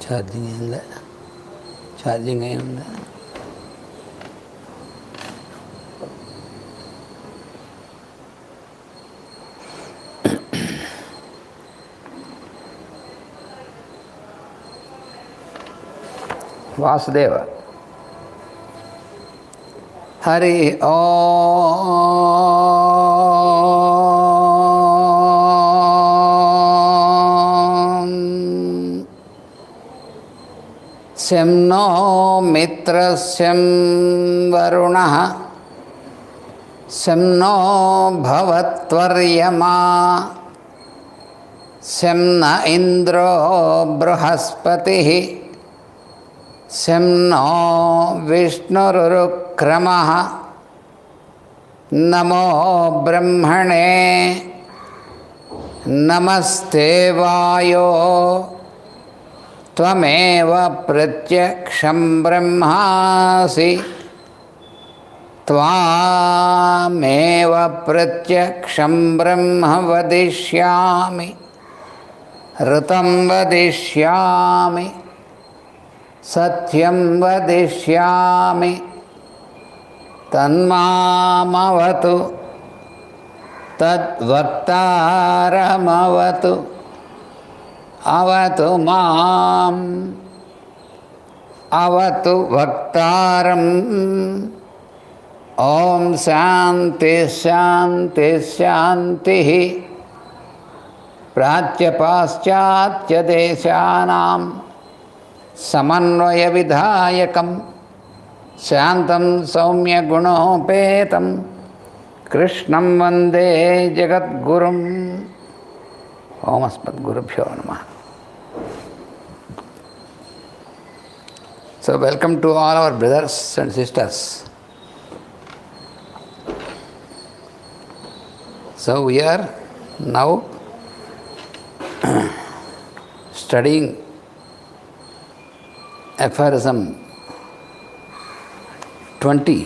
Charging అయిందా? Charging అయిందా? వాసుదేవ. హరి ఓం. శం నో మిత్రస్యం వరుణః శం నో భవత్వర్యమా శం న ఇంద్రో బృహస్పతిః శం నో విష్ణురుక్రమః నమో బ్రహ్మణే నమస్తే వాయో త్వమేవ ప్రత్యక్షం బ్రహ్మాసి త్వామేవ ప్రత్యక్షం బ్రహ్మ వదిష్యామి ఋతం వదిష్యామి సత్యం వదిష్యామి తన్మామవతు తద్వక్తారమవతు అవతు మాం అవతు వక్తారం. ఓం శాంతి శాంతి శాంతి. ప్రాచ్యపాశ్చాత్య దేశానాం సమన్వయ విధాయకం శాంతం సౌమ్య గుణోపేతం కృష్ణం వందే జగద్గురుం. ఓం అస్మద్గురుభ్యో నమః. So welcome to all our brothers and sisters. So we are now studying Aphorism 20,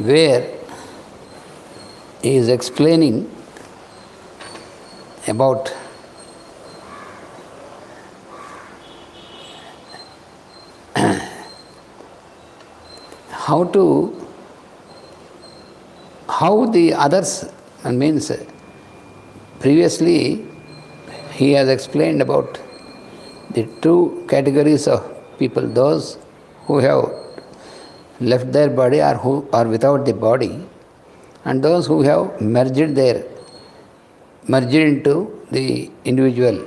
where he is explaining about how the others, means previously he has explained about the two categories of people, those who have left their body or who are without the body, and those who have merged into the individual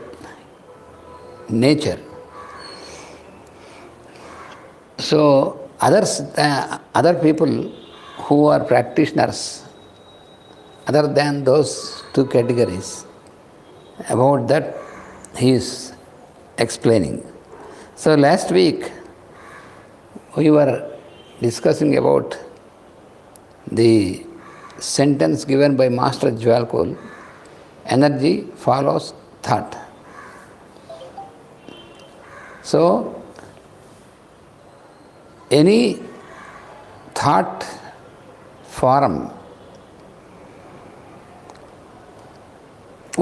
nature. So other people who are practitioners other than those two categories, about that he is explaining. So last week we were discussing about the sentence given by Master Jwalkol, energy follows thought. So any thought form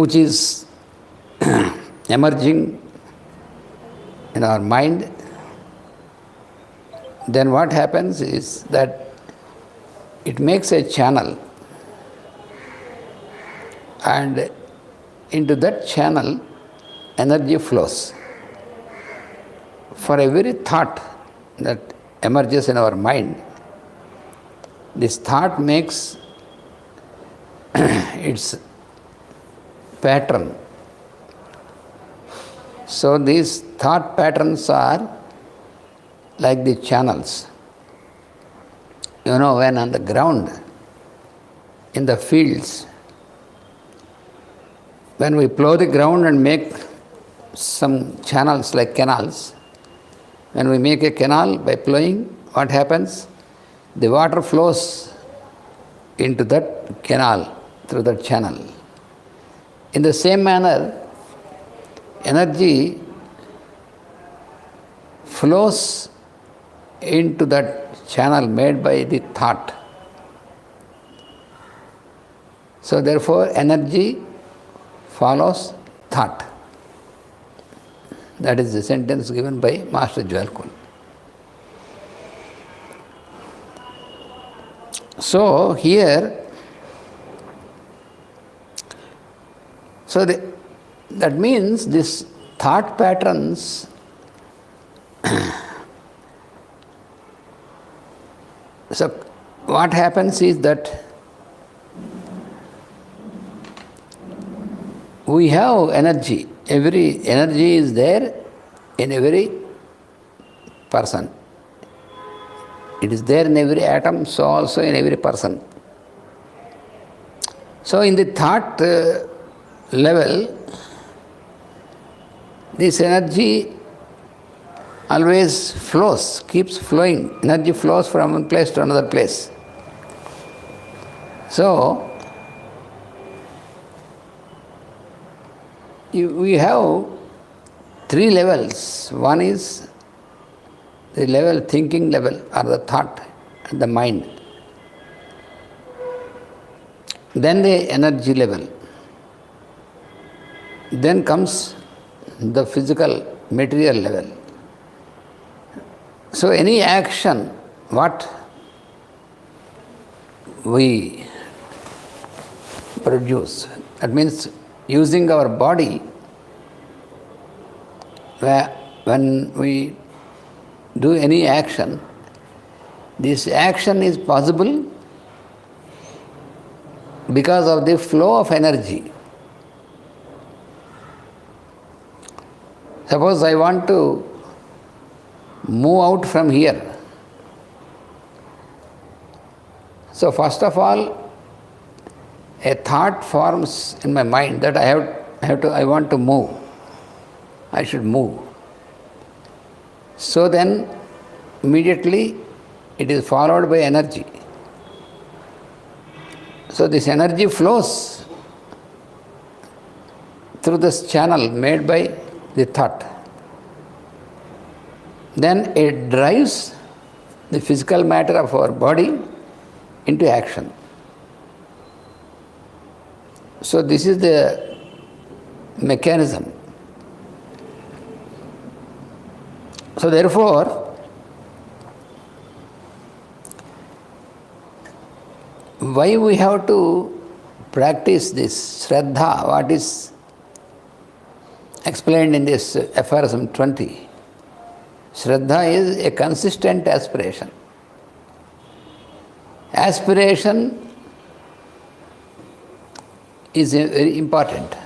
which is emerging in our mind, then what happens is that it makes a channel, and into that channel energy flows. For every thought that emerges in our mind, this thought makes its pattern. So these thought patterns are like the channels. You know, when on the ground, in the fields, when we plow the ground and make some channels like canals, when we make a canal by plowing, what happens? The water flows into that canal through that channel. In the same manner, energy flows into that channel made by the thought. So therefore, energy follows thought. That is the sentence given by Master Jwalkul. So here, that means this thought patterns so what happens is that we have energy. Every energy is there in every person. It is there in every atom, so also in every person. So in the thought level, this energy always flows, keeps flowing. Energy flows from one place to another place. So, we have three levels. One is the level, thinking level, or the thought, the mind. Then the energy level. Then comes the physical, material level. So any action, what we produce, that means using our body, when we do any action, this action is possible because of the flow of energy. Suppose I want to move out from here. So first of all, a thought forms in my mind that I want to move. I should move. So then immediately it is followed by energy. So this energy flows through this channel made by the thought. Then it drives the physical matter of our body into action. So this is the mechanism. So therefore, why we have to practice this Shraddha, what is explained in this Aphorism 20. Shraddha is a consistent aspiration. Aspiration is very important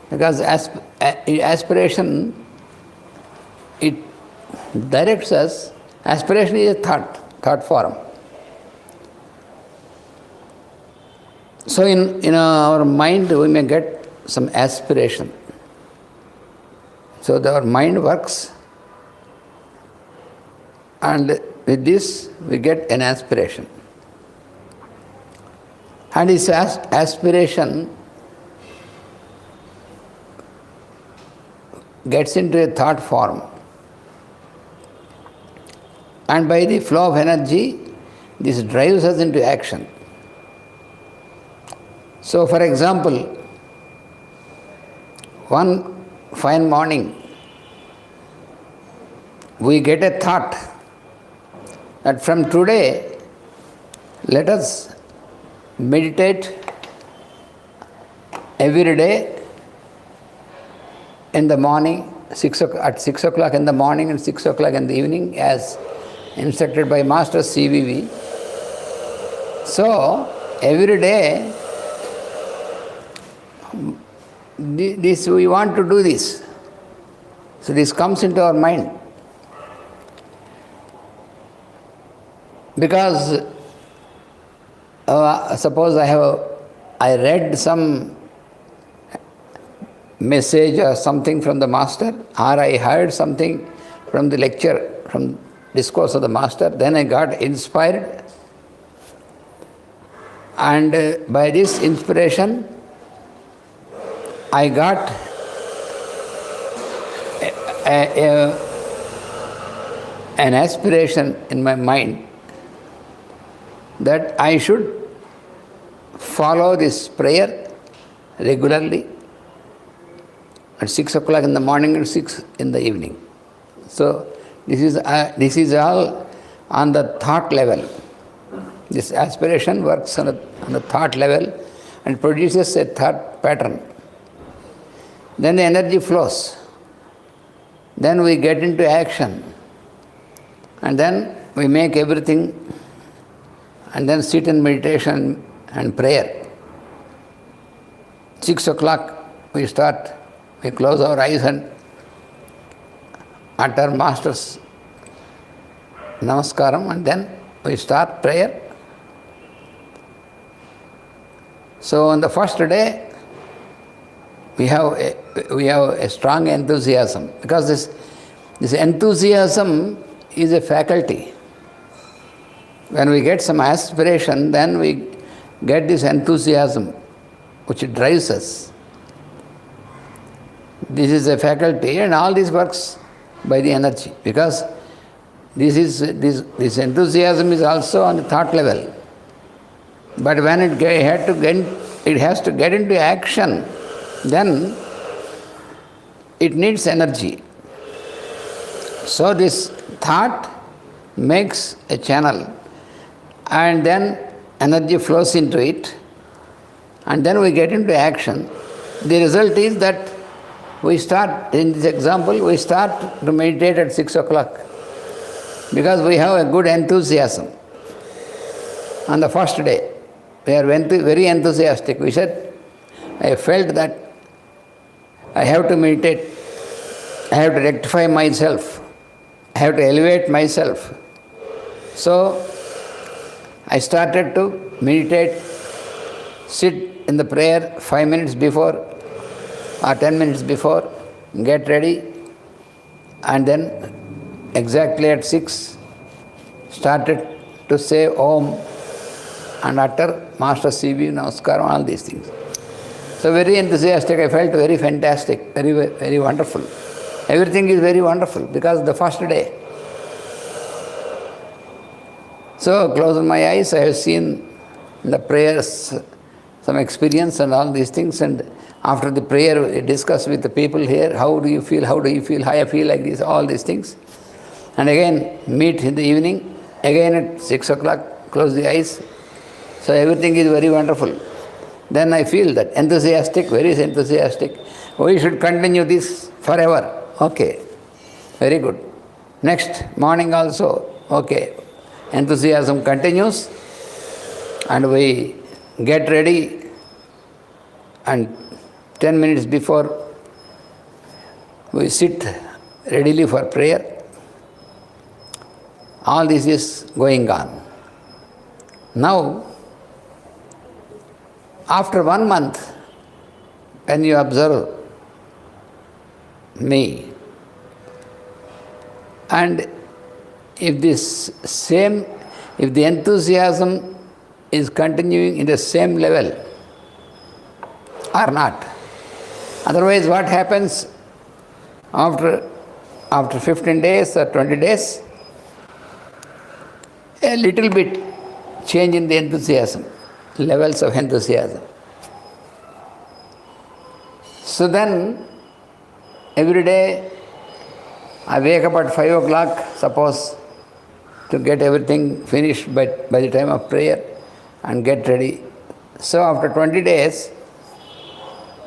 because aspiration, it directs us. Aspiration is a thought form. So in our mind we may get some aspiration. So our mind works, and with this we get an aspiration. And this aspiration gets into a thought form. And by the flow of energy, this drives us into action. So for example, one fine morning, we get a thought that from today, let us meditate every day in the morning, at 6 o'clock in the morning and 6 o'clock in the evening, as instructed by Master CVV. So, every day, this we want to do this. So this comes into our mind. Because suppose I read some message or something from the Master, or I heard something from the lecture, from discourse of the Master, then I got inspired, and by this inspiration I got an aspiration in my mind that I should follow this prayer regularly at 6 o'clock in the morning and 6 in the evening. So this is all on the thought level. This aspiration works on the thought level and produces a thought pattern. Then the energy flows. Then we get into action. And then we make everything and then sit in meditation and prayer. 6 o'clock we close our eyes and utter Master's Namaskaram, and then we start prayer. So on the first day, we have a strong enthusiasm, because this enthusiasm is a faculty. When we get some aspiration, then we get this enthusiasm which drives us. This is a faculty, and all this works by the energy, because this enthusiasm is also on the thought level. But when it has to get into action, then it needs energy. So this thought makes a channel, and then energy flows into it, and then we get into action. The result is that we start, in this example, we start to meditate at 6 o'clock because we have a good enthusiasm. On the first day, we are very enthusiastic. We said, I felt that I have to meditate, I have to rectify myself, I have to elevate myself. So I started to meditate, sit in the prayer 5 minutes before or 10 minutes before, get ready, and then exactly at 6 started to say Om and utter Master C.V. Namaskaram, all these things. So very enthusiastic, I felt very fantastic, very, very wonderful. Everything is very wonderful because the first day. So closing my eyes, I have seen in the prayers some experience and all these things, and after the prayer we discuss with the people here, how do you feel, I feel like this, all these things. And again meet in the evening, again at 6 o'clock, close the eyes. So everything is very wonderful. Then I feel that enthusiastic, very enthusiastic. We should continue this forever. Okay, very good. Next morning also, okay, enthusiasm continues, and we get ready, and 10 minutes before we sit readily for prayer. All this is going on. Now, after 1 month, when you observe me, and if the enthusiasm is continuing in the same level or not. Otherwise, what happens after 15 days or 20 days? A little bit change in the enthusiasm, levels of enthusiasm. So then, every day, I wake up at 5 o'clock, suppose, to get everything finished by the time of prayer and get ready. So after 20 days,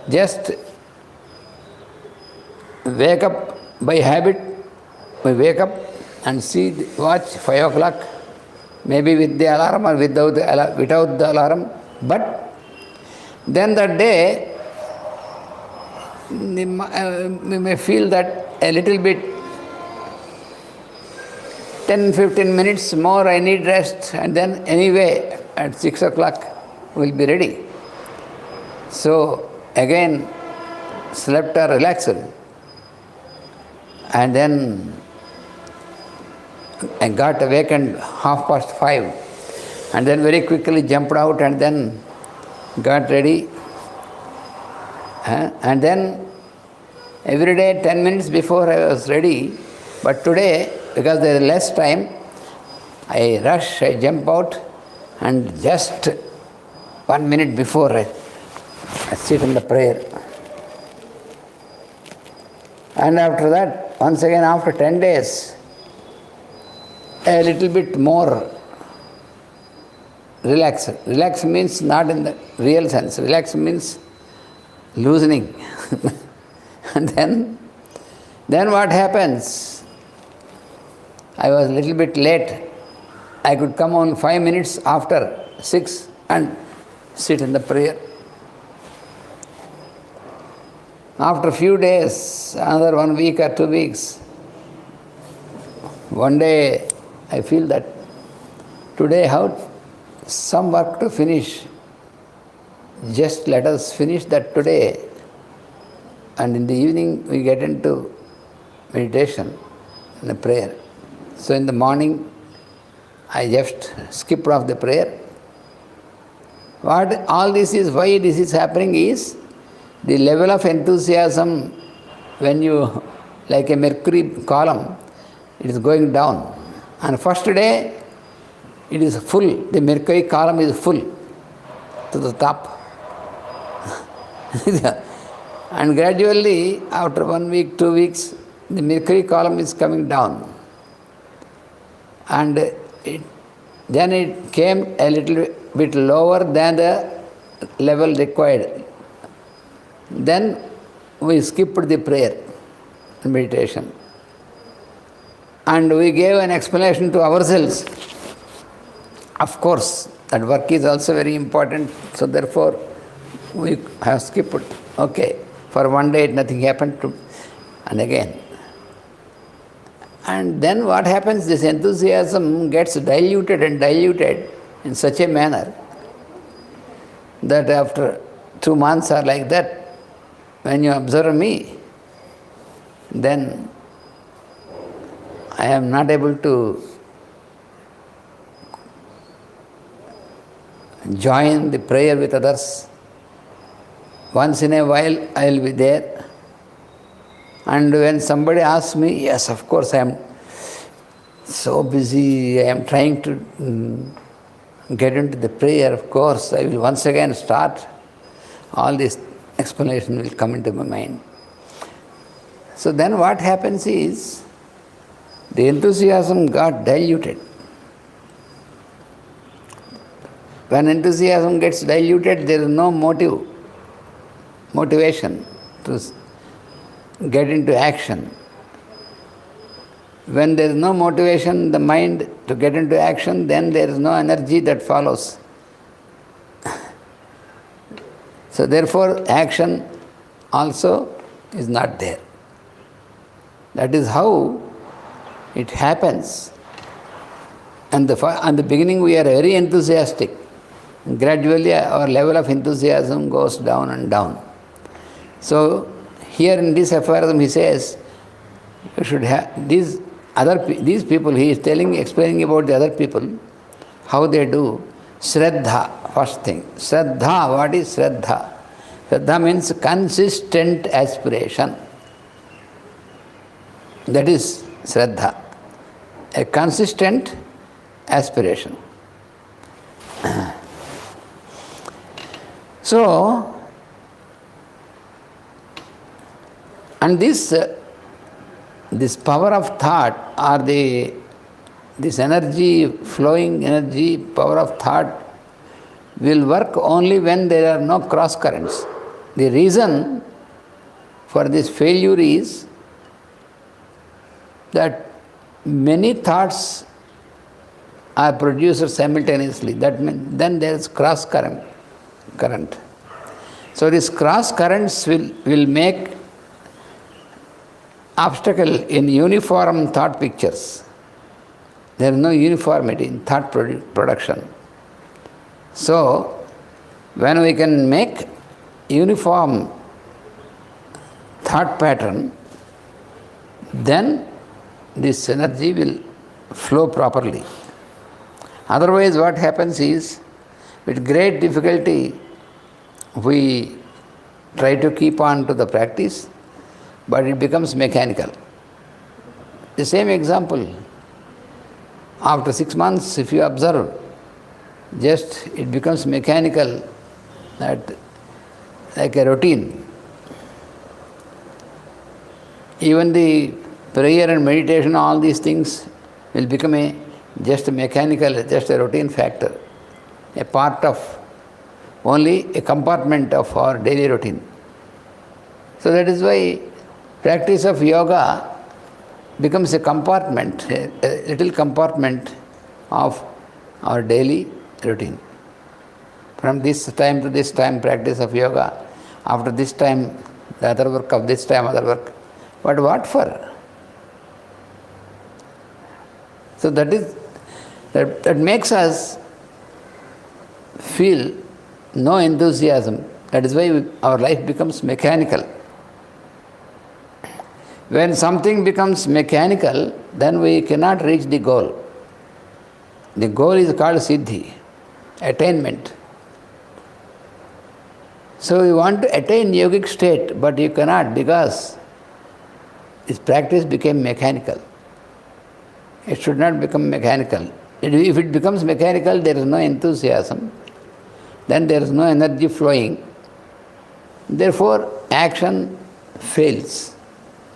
just wake up by habit. We wake up and watch 5 o'clock, maybe with the alarm or without the alarm. But then that day, we may feel that a little bit, 10-15 minutes more I need rest, and then anyway at 6 o'clock we'll be ready. So again slept or relaxed, and then I got awakened 5:30, and then very quickly jumped out and then got ready. And then every day 10 minutes before I was ready, but today, because there is less time, I rush, I jump out, and just 1 minute before I sit in the prayer. And after that, once again after 10 days, a little bit more relaxed. Relax means not in the real sense. Relax means loosening. And then what happens? I was a little bit late. I could come on 5 minutes after 6 and sit in the prayer. After a few days, another 1 week or 2 weeks, one day I feel that today how some work to finish. Just let us finish that today. And in the evening we get into meditation and the prayer. So in the morning I just skipped off the prayer. What all this is, why this is happening is the level of enthusiasm when you, like a mercury column, it is going down. And first day it is full, the mercury column is full to the top. And gradually, after 1 week, 2 weeks, the mercury column is coming down. And then it came a little bit lower than the level required. Then we skipped the prayer and meditation. And we gave an explanation to ourselves. Of course, that work is also very important, so therefore we have skipped. Okay, for 1 day nothing happened to, and again. And then what happens, this enthusiasm gets diluted and diluted in such a manner that after 2 months or like that, when you observe me, then I am not able to join the prayer with others. Once in a while I will be there. And when somebody asks me, yes, of course I am so busy, I am trying to get into the prayer, of course, I will once again start. All this explanation will come into my mind. So then what happens is, the enthusiasm got diluted. When enthusiasm gets diluted, there is no motivation to get into action. When there is no motivation in the mind to get into action, then there is no energy that follows. So therefore, action also is not there. That is how it happens. And the beginning we are very enthusiastic. Gradually our level of enthusiasm goes down and down. So here in this aphorism he says, you should have these people, he is explaining about the other people, how they do. Shraddha, first thing. Shraddha, what is Shraddha? Shraddha means consistent aspiration. That is Shraddha. A consistent aspiration. So, and this power of thought, or this energy, flowing energy, power of thought, will work only when there are no cross currents. The reason for this failure is that many thoughts are produced simultaneously. That means then there is cross current. So these cross currents will make obstacle in uniform thought pictures. There is no uniformity in thought production. So when we can make uniform thought pattern, then this energy will flow properly. Otherwise what happens is, with great difficulty we try to keep on to the practice, but it becomes mechanical. The same example, after 6 months if you observe, just it becomes mechanical, that like a routine. even the prayer and meditation, all these things will become just a mechanical, just a routine factor, a part of only a compartment of our daily routine. So that is why practice of yoga becomes a compartment, a little compartment of our daily routine. From this time to this time, practice of yoga. After this time, the other work, of this time, other work. But what for? So that makes us feel no enthusiasm. That is why our life becomes mechanical. When something becomes mechanical, then we cannot reach the goal. The goal is called siddhi, attainment. So you want to attain yogic state, but you cannot because this practice became mechanical. It should not become mechanical. If it becomes mechanical, there is no enthusiasm. Then there is no energy flowing. Therefore, action fails.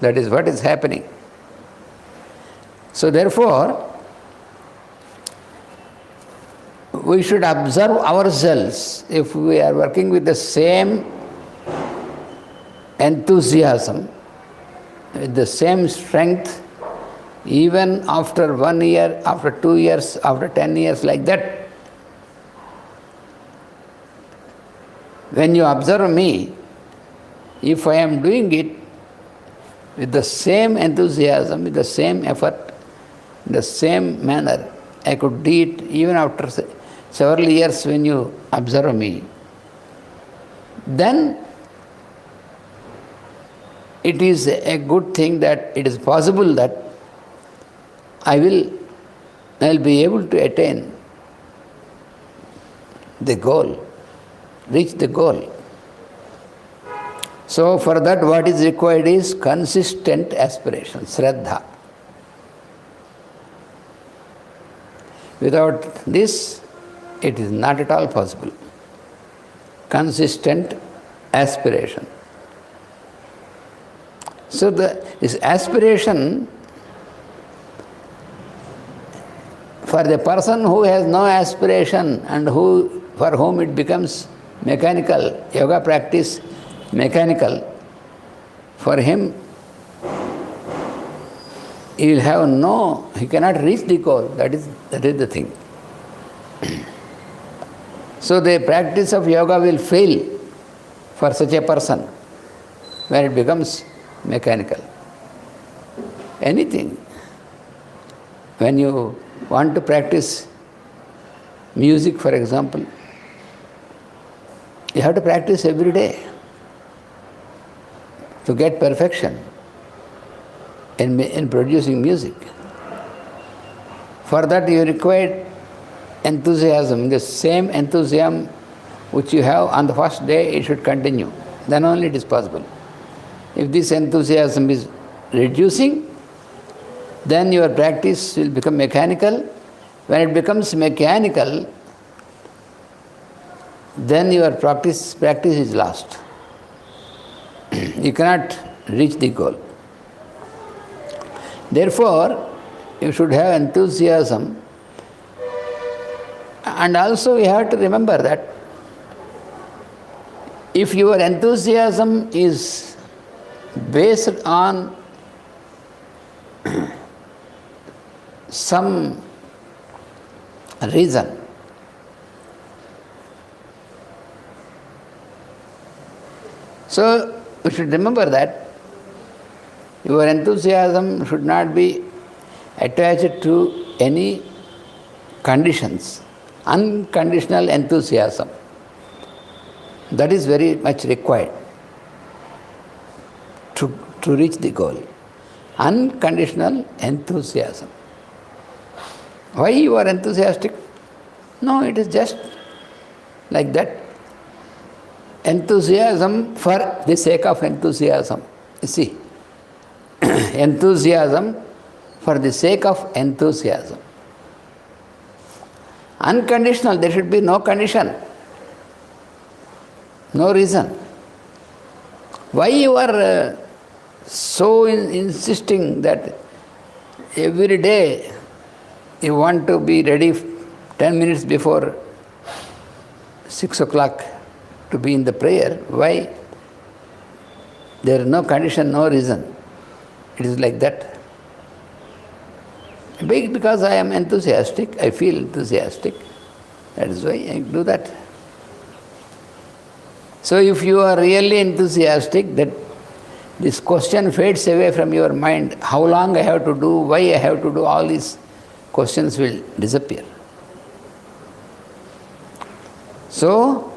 That is what is happening. So therefore, we should observe ourselves. If we are working with the same enthusiasm, with the same strength, even after 1 year, after 2 years, after 10 years, like that, when you observe me, if I am doing it with the same enthusiasm, with the same effort, in the same manner, I could do it even after several years when you observe me, then it is a good thing that it is possible that I will be able to attain the goal, reach the goal. So for that what is required is consistent aspiration, shraddha. Without this, it is not at all possible. Consistent aspiration. So this aspiration, for the person who has no aspiration and for whom it becomes mechanical, yoga practice mechanical, for him he cannot reach the goal. That is the thing. So the practice of yoga will fail for such a person when it becomes mechanical. Anything. When you want to practice music, for example, you have to practice every day to get perfection in producing music. For that you require enthusiasm. The same enthusiasm which you have on the first day, it should continue. Then only it is possible. If this enthusiasm is reducing, then your practice will become mechanical. When it becomes mechanical, then your practice is lost. You cannot reach the goal. Therefore, you should have enthusiasm. And also you have to remember that if your enthusiasm is based on some reason, so you should remember that your enthusiasm should not be attached to any conditions. Unconditional enthusiasm, that is very much required to reach the goal. Unconditional enthusiasm. Why you are enthusiastic? No, it is just like that. Enthusiasm for the sake of enthusiasm. You see, enthusiasm for the sake of enthusiasm. Unconditional, there should be no condition, no reason. Why you are so insisting that every day you want to be ready 10 minutes before 6 o'clock to be in the prayer. Why? There is no condition, no reason. It is like that. Because I am enthusiastic, I feel enthusiastic. That is why I do that. So if you are really enthusiastic, that this question fades away from your mind. How long I have to do, why I have to do, all these questions will disappear. So,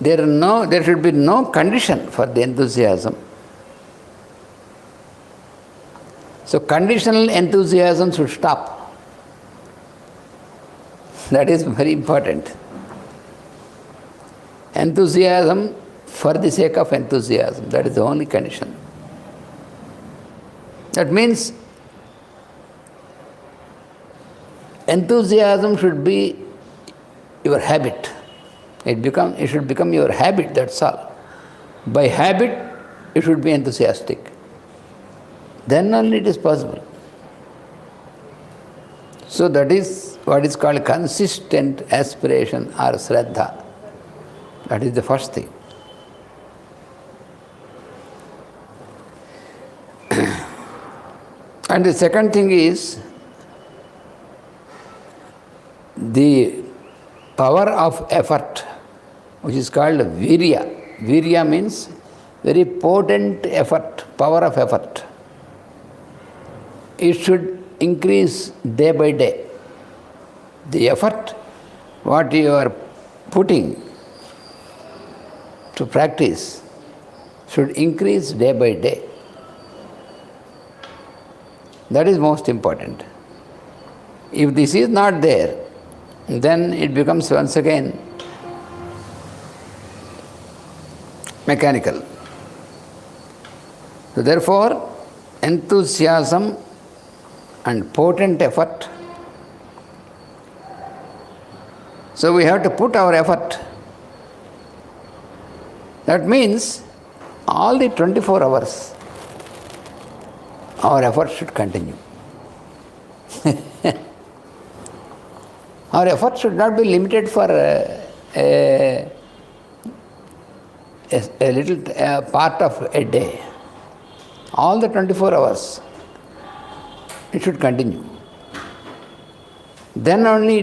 there should be no condition for the enthusiasm. So conditional enthusiasm should stop. That is very important. Enthusiasm for the sake of enthusiasm, that is the only condition. That means enthusiasm should be your habit. It should become your habit, that's all. By habit, you should be enthusiastic. Then only it is possible. So that is what is called consistent aspiration or Shraddha. That is the first thing. And the second thing is the power of effort, which is called virya. Virya means very potent effort, power of effort. It should increase day by day. The effort, what you are putting to practice, should increase day by day. That is most important. If this is not there, then it becomes once again mechanical. So therefore, enthusiasm and potent effort. So we have to put our effort. That means all the 24 hours, our effort should continue. Our effort should not be limited for a little part of a day. All the 24 hours, it should continue. Then only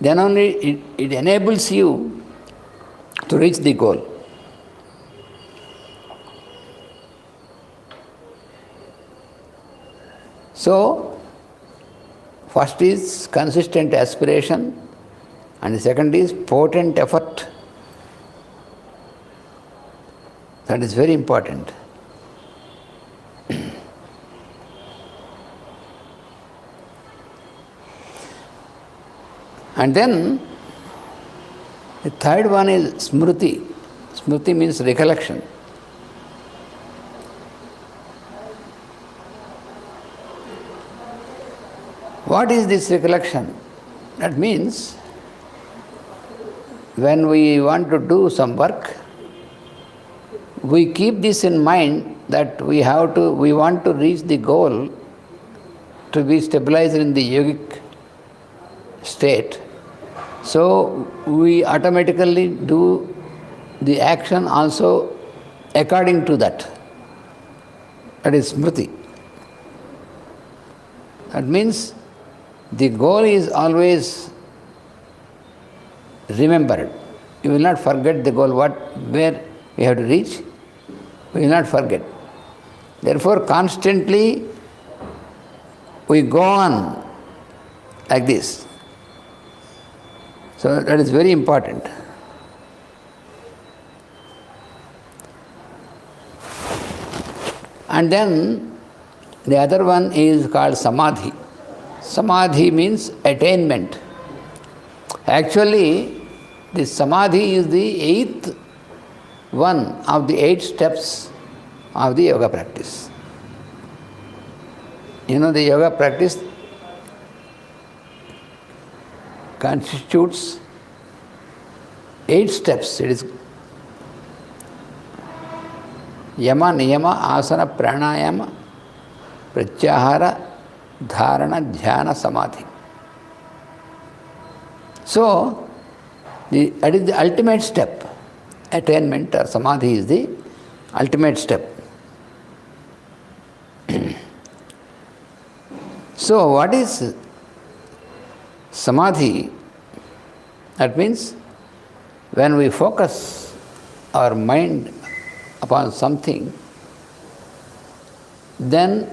it enables you to reach the goal. So, first is consistent aspiration, and the second is potent effort. That is very important. And then the third one is smriti. Smriti means recollection. What is this recollection? That means when we want to do some work, we keep this in mind that we want to reach the goal to be stabilized in the yogic state. So we automatically do the action also according to that. That is smriti. That means the goal is always remembered. You will not forget the goal, where we have to reach. We will not forget. Therefore, constantly we go on like this. So that is very important. And then the other one is called samadhi. Samadhi means attainment. Actually, this samadhi is the eighth one of the 8 steps of the yoga practice. You know, the yoga practice constitutes 8 steps. It is Yama, Niyama, Asana, Pranayama, Pratyahara, Dharana, Dhyana, Samadhi. So, that is the ultimate step. Attainment or Samadhi is the ultimate step. So, what is Samadhi? That means when we focus our mind upon something, then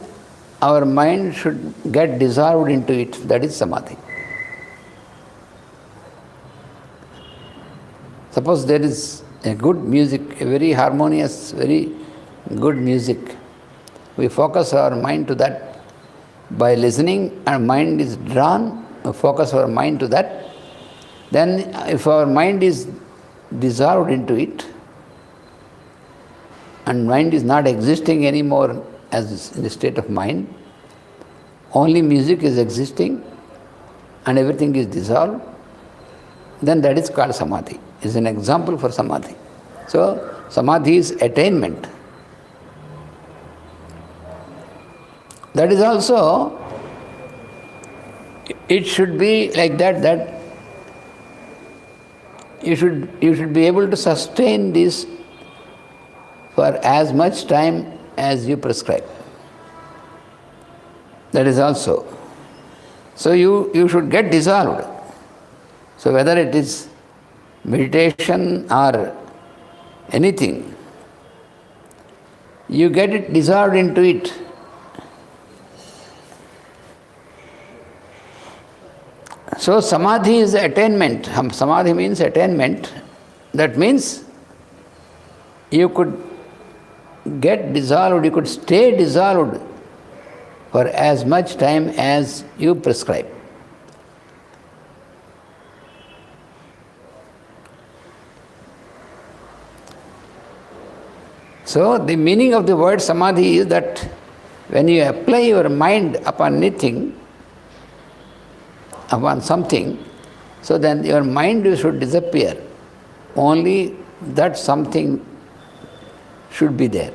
our mind should get dissolved into it. That is Samadhi. Suppose there is a good music, a very harmonious, very good music. We focus our mind to that. By listening, our mind is drawn, we focus our mind to that. Then if our mind is dissolved into it, and mind is not existing anymore as in the state of mind, only music is existing and everything is dissolved, then that is called Samadhi. Is an example for Samadhi. So, Samadhi is attainment. That is also, it should be like that you should be able to sustain this for as much time as you prescribe. That is also. So you should get dissolved. So whether it is meditation or anything, you get it dissolved into it. So Samadhi is attainment. Samadhi means attainment. That means you could get dissolved, you could stay dissolved for as much time as you prescribe. So the meaning of the word Samadhi is that when you apply your mind upon anything, upon something, so then your mind should disappear. Only that something should be there.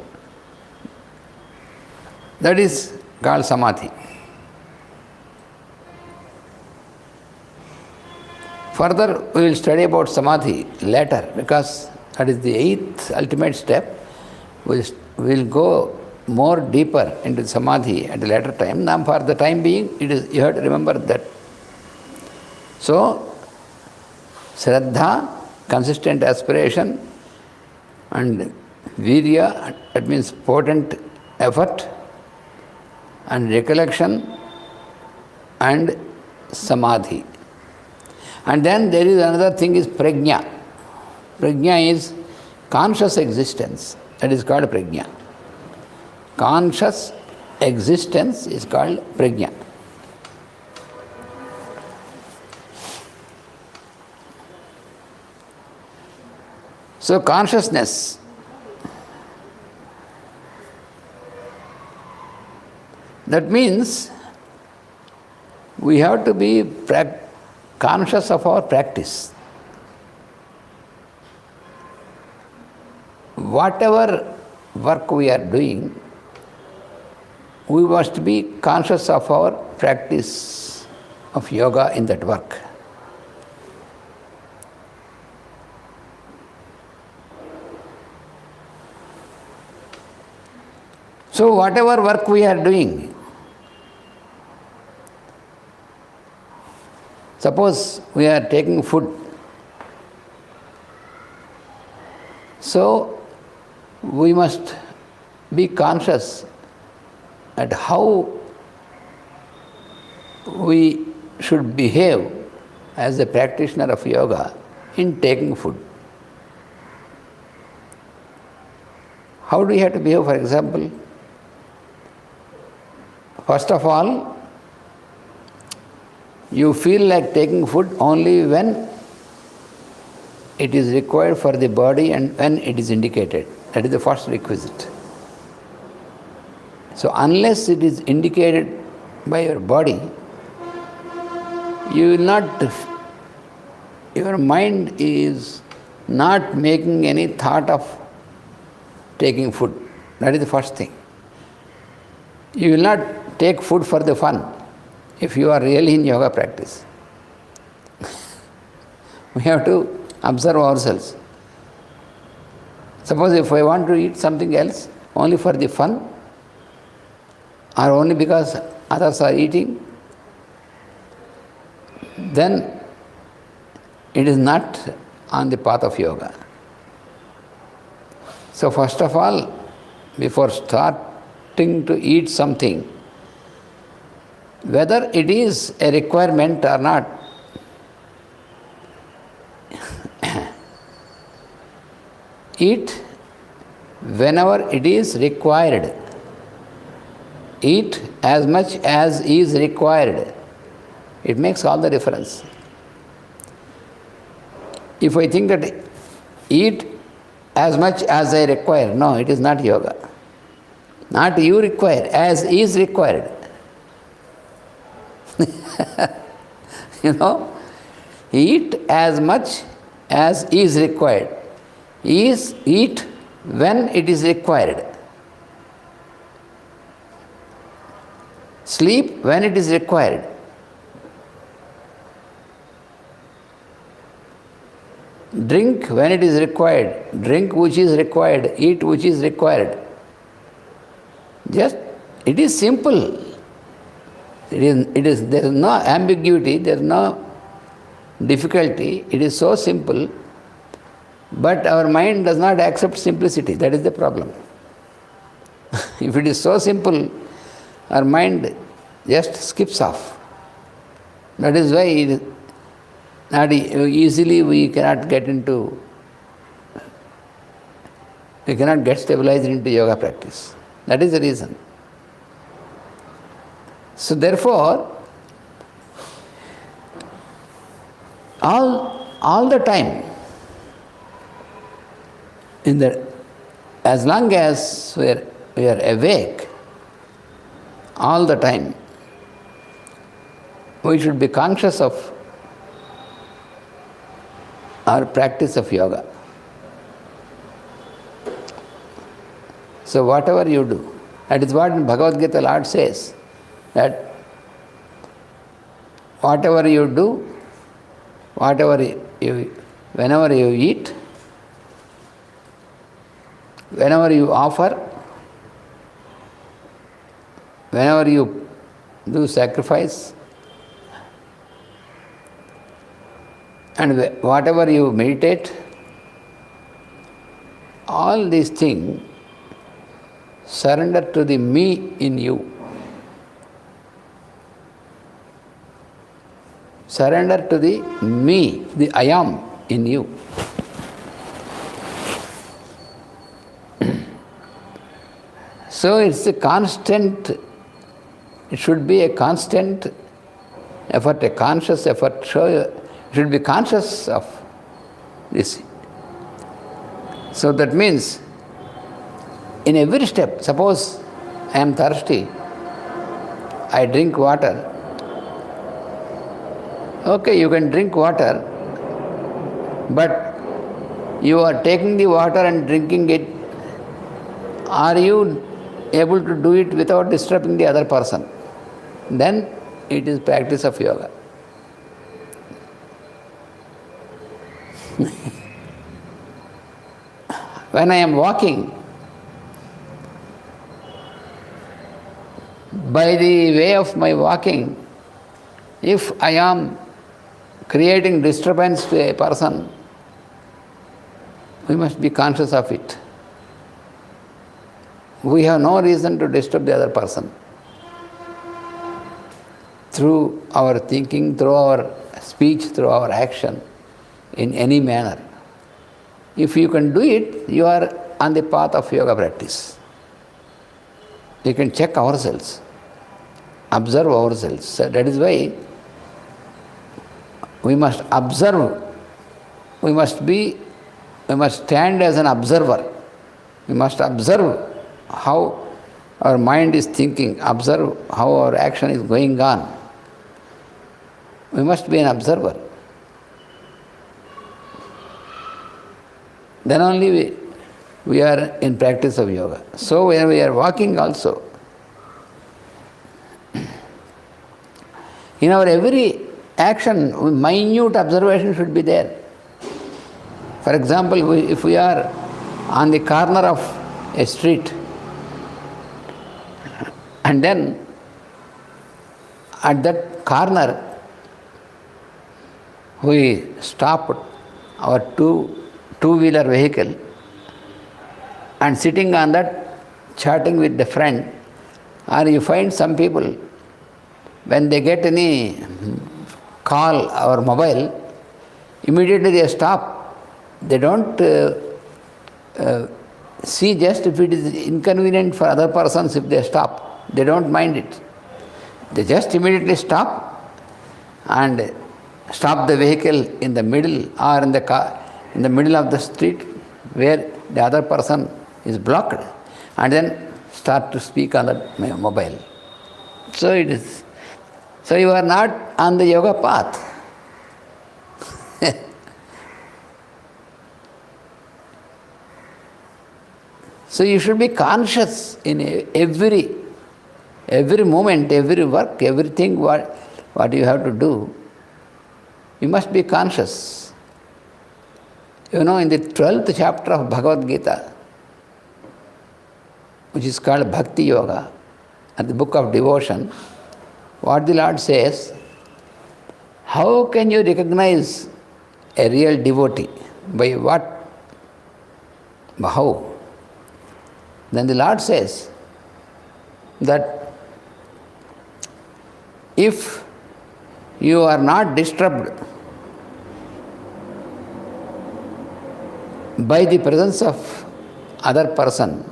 That is called Samadhi. Further, we will study about Samadhi later, because that is the 8th ultimate step. We will go more deeper into Samadhi at a later time. Now, for the time being, you have to remember that. So, Shraddha, consistent aspiration, and Virya, that means potent effort, and recollection, and Samadhi. And then there is another thing is Prajna. Prajna is conscious existence. That is called Prajna. Conscious existence is called Prajna. So consciousness, that means we have to be conscious of our practice. Whatever work we are doing, we must be conscious of our practice of yoga in that work. So whatever work we are doing, suppose we are taking food, so we must be conscious at how we should behave as a practitioner of yoga in taking food. How do you have to behave, for example? First of all, you feel like taking food only when it is required for the body and when it is indicated. That is the first requisite. So unless it is indicated by your body, you will not, your mind is not making any thought of taking food. That is the first thing. You will not take food for the fun if you are really in yoga practice. We have to observe ourselves. Suppose if I want to eat something else only for the fun or only because others are eating, then it is not on the path of yoga. So first of all, before starting to eat something, whether it is a requirement or not, eat whenever it is required. Eat as much as is required. It makes all the difference. If I think that eat as much as I require, no, it is not yoga. Not you require, as is required. Eat as much as is required. Eat when it is required. Sleep when it is required. Drink when it is required. Drink which is required. Eat which is required. It is simple. There is no ambiguity, there is no difficulty. It is so simple. But our mind does not accept simplicity. That is the problem. If it is so simple, our mind just skips off. That is why not easily we cannot get stabilized into yoga practice. That is the reason. So therefore, all the time, as long as we are awake, all the time, we should be conscious of our practice of yoga. So whatever you do, that is what in Bhagavad Gita Lord says, that whatever you do, whenever you eat, whenever you offer, whenever you do sacrifice, and whatever you meditate, all these things surrender to the me in you. Surrender to the me, the I am in you. So it's a constant, it should be a constant effort, a conscious effort. You should be conscious of this. So that means in every step, suppose I am thirsty, I drink water. Okay, you can drink water, but you are taking the water and drinking it. Are you able to do it without disturbing the other person? Then it is practice of yoga. When I am walking, by the way of my walking, if I am creating disturbance to a person, we must be conscious of it. We have no reason to disturb the other person. Through our thinking, through our speech, through our action, in any manner. If you can do it, you are on the path of yoga practice. We can check ourselves, observe ourselves. So that is why we must observe. We must stand as an observer. We must observe how our mind is thinking, observe how our action is going on. We must be an observer. Then only we are in practice of yoga. So when we are walking also, in our every action, minute observation should be there. For example, if we are on the corner of a street, and then at that corner we stopped our two-wheeler vehicle and sitting on that chatting with the friend, or you find some people, when they get any call or mobile, immediately they stop. They don't see just if it is inconvenient for other persons if they stop. They don't mind it. They just immediately stop and stop the vehicle in the middle or in the car, in the middle of the street where the other person is blocked, and then start to speak on the mobile. So it is. So you are not on the yoga path. So you should be conscious in every moment, every work, everything what you have to do. You must be conscious. You know, in the 12th chapter of Bhagavad Gita, which is called Bhakti Yoga, and the book of devotion, what the Lord says, how can you recognize a real devotee? By what? How? Then the Lord says that if you are not disturbed by the presence of other person,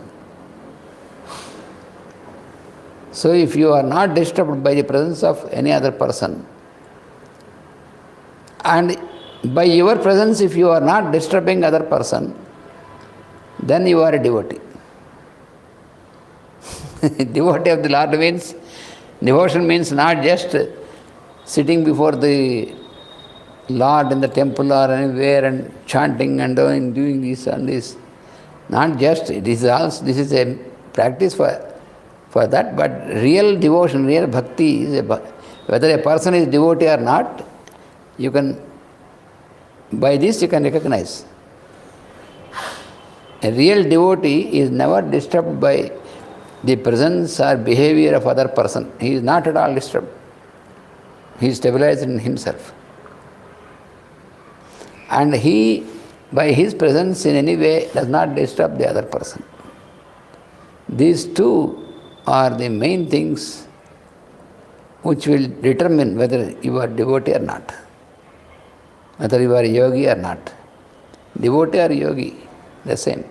so if you are not disturbed by the presence of any other person, and by your presence if you are not disturbing other person, then you are a devotee. Devotee of the Lord means, devotion means not just sitting before the Lord in the temple or anywhere and chanting and doing this and this. Not just, this is a practice for that, but real devotion, real bhakti is whether a person is devotee or not, you can, by this you can recognize. A real devotee is never disturbed by the presence or behavior of other person. He is not at all disturbed. He is stabilized in himself. And he, by his presence in any way, does not disturb the other person. These two are the main things which will determine whether you are devotee or not, whether you are a yogi or not. Devotee or yogi, the same.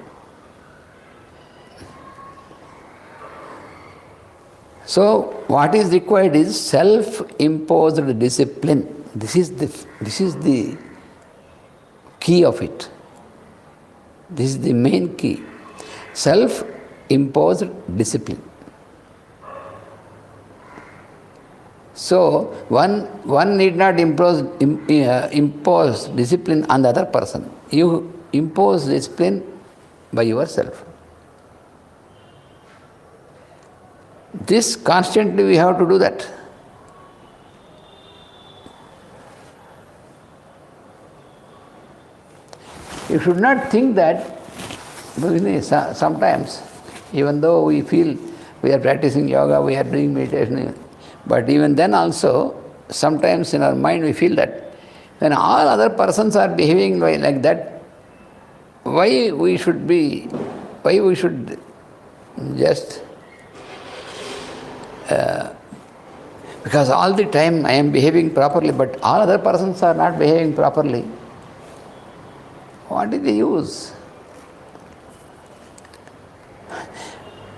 So what is required is self-imposed discipline. This is the key of it. This is the main key. Self-imposed discipline. So one need not impose discipline on the other person. You impose discipline by yourself. This constantly we have to do that. You should not think that sometimes, even though we feel we are practicing yoga, we are doing meditation, but even then also, sometimes in our mind we feel that when all other persons are behaving like that, why we should just because all the time I am behaving properly, but all other persons are not behaving properly. What is the use?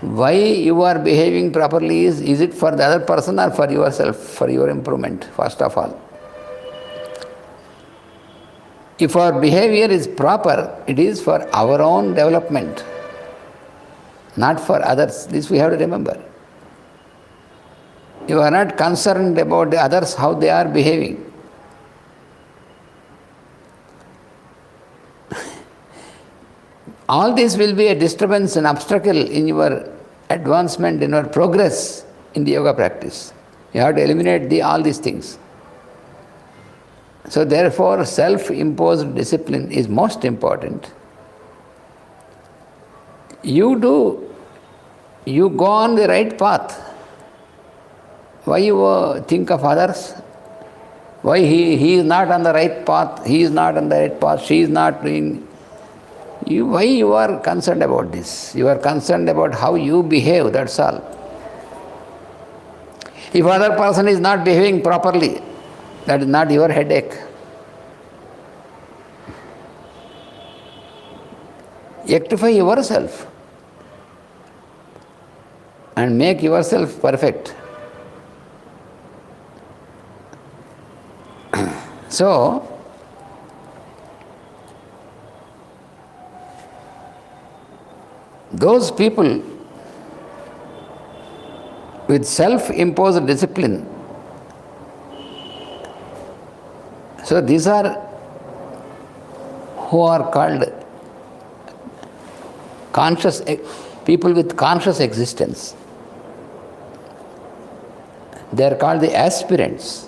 Why you are behaving properly is it for the other person or for yourself, for your improvement, first of all? If our behavior is proper, it is for our own development, not for others. This we have to remember. You are not concerned about the others, how they are behaving. all this will be a disturbance and obstacle in your advancement, in your progress in the yoga practice. You have to eliminate all these things. So therefore, self-imposed discipline is most important. You go on the right path. Why you think of others? Why he is not on the right path, he is not on the right path, she is not doing... Why you are concerned about this? You are concerned about how you behave, that's all. If other person is not behaving properly, that is not your headache. Rectify yourself and make yourself perfect. So, those people with self-imposed discipline, so these are who are called conscious people with conscious existence. They are called the aspirants.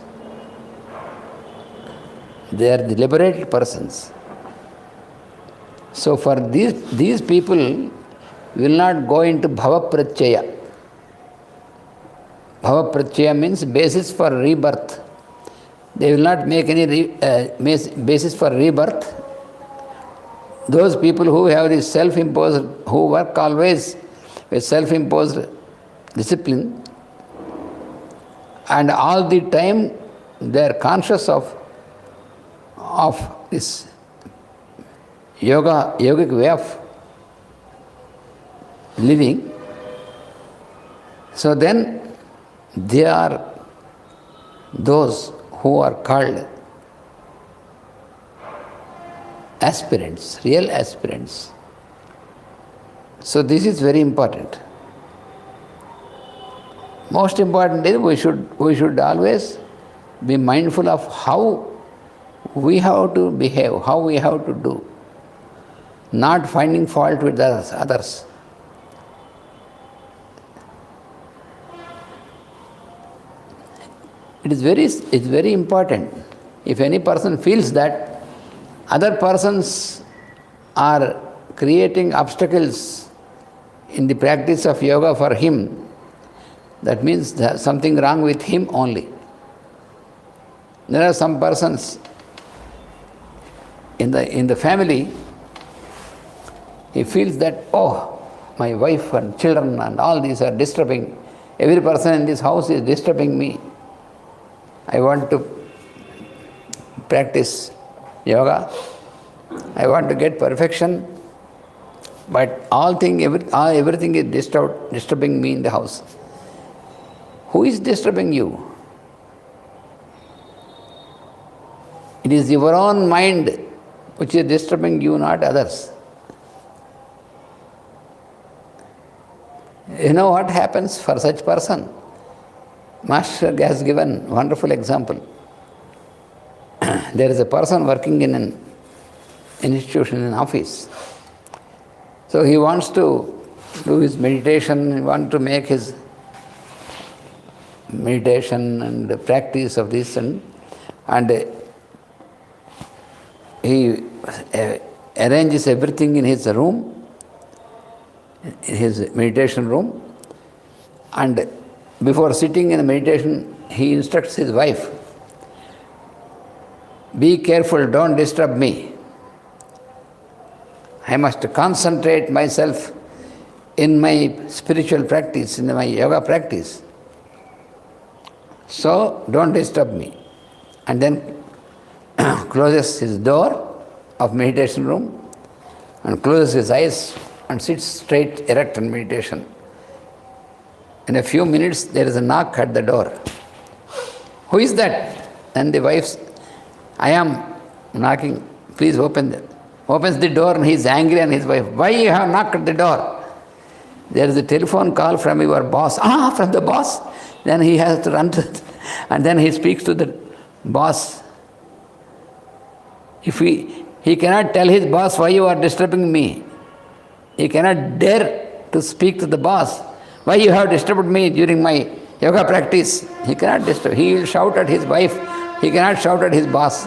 They are the liberated persons. So for these people will not go into bhava pratyaya. Bhava pratyaya means basis for rebirth. They will not make any basis for rebirth. Those people who have this self-imposed, who work always with self-imposed discipline, and all the time they are conscious of this yogic way of living, so then they are those who are called aspirants, real aspirants. So this is very important. Most important is we should always be mindful of how we have to behave, how we have to do, not finding fault with others. It's very important. If any person feels that other persons are creating obstacles in the practice of yoga for him, that means there's something wrong with him only. There are some persons in the family, he feels that, oh, my wife and children and all these are disturbing. Every person in this house is disturbing me. I want to practice yoga. I want to get perfection. But everything is disturbing me in the house. Who is disturbing you? It is your own mind which is disturbing you, not others. You know what happens for such person? Master has given a wonderful example. There is a person working in an institution, in an office. So he wants to do his meditation, he wants to make his meditation and the practice of this, and he arranges everything in his room, in his meditation room, and before sitting in the meditation, he instructs his wife, be careful, don't disturb me. I must concentrate myself in my spiritual practice, in my yoga practice. So, don't disturb me. And then closes his door of meditation room and closes his eyes and sits straight, erect in meditation. In a few minutes, there is a knock at the door. Who is that? And the wife, I am knocking, please open. Opens the door and he is angry on his wife. Why you have knocked at the door? There is a telephone call from your boss. From the boss? Then he has to run to and then he speaks to the boss. If he cannot tell his boss, why you are disturbing me? He cannot dare to speak to the boss. Why you have disturbed me during my yoga practice? He cannot disturb. He will shout at his wife. He cannot shout at his boss.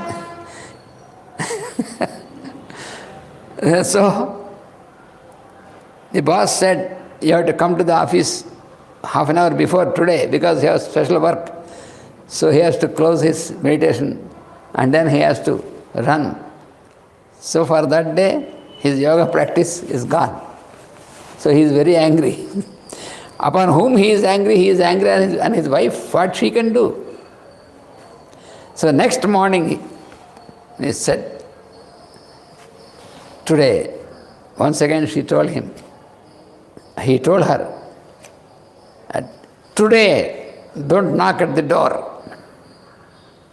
So, the boss said, you have to come to the office half an hour before today because he has special work. So he has to close his meditation and then he has to run. So for that day, his yoga practice is gone. So he is very angry. Upon whom he is angry on his wife, what she can do. So next morning, he said, today, once again she told him, he told her, today, don't knock at the door.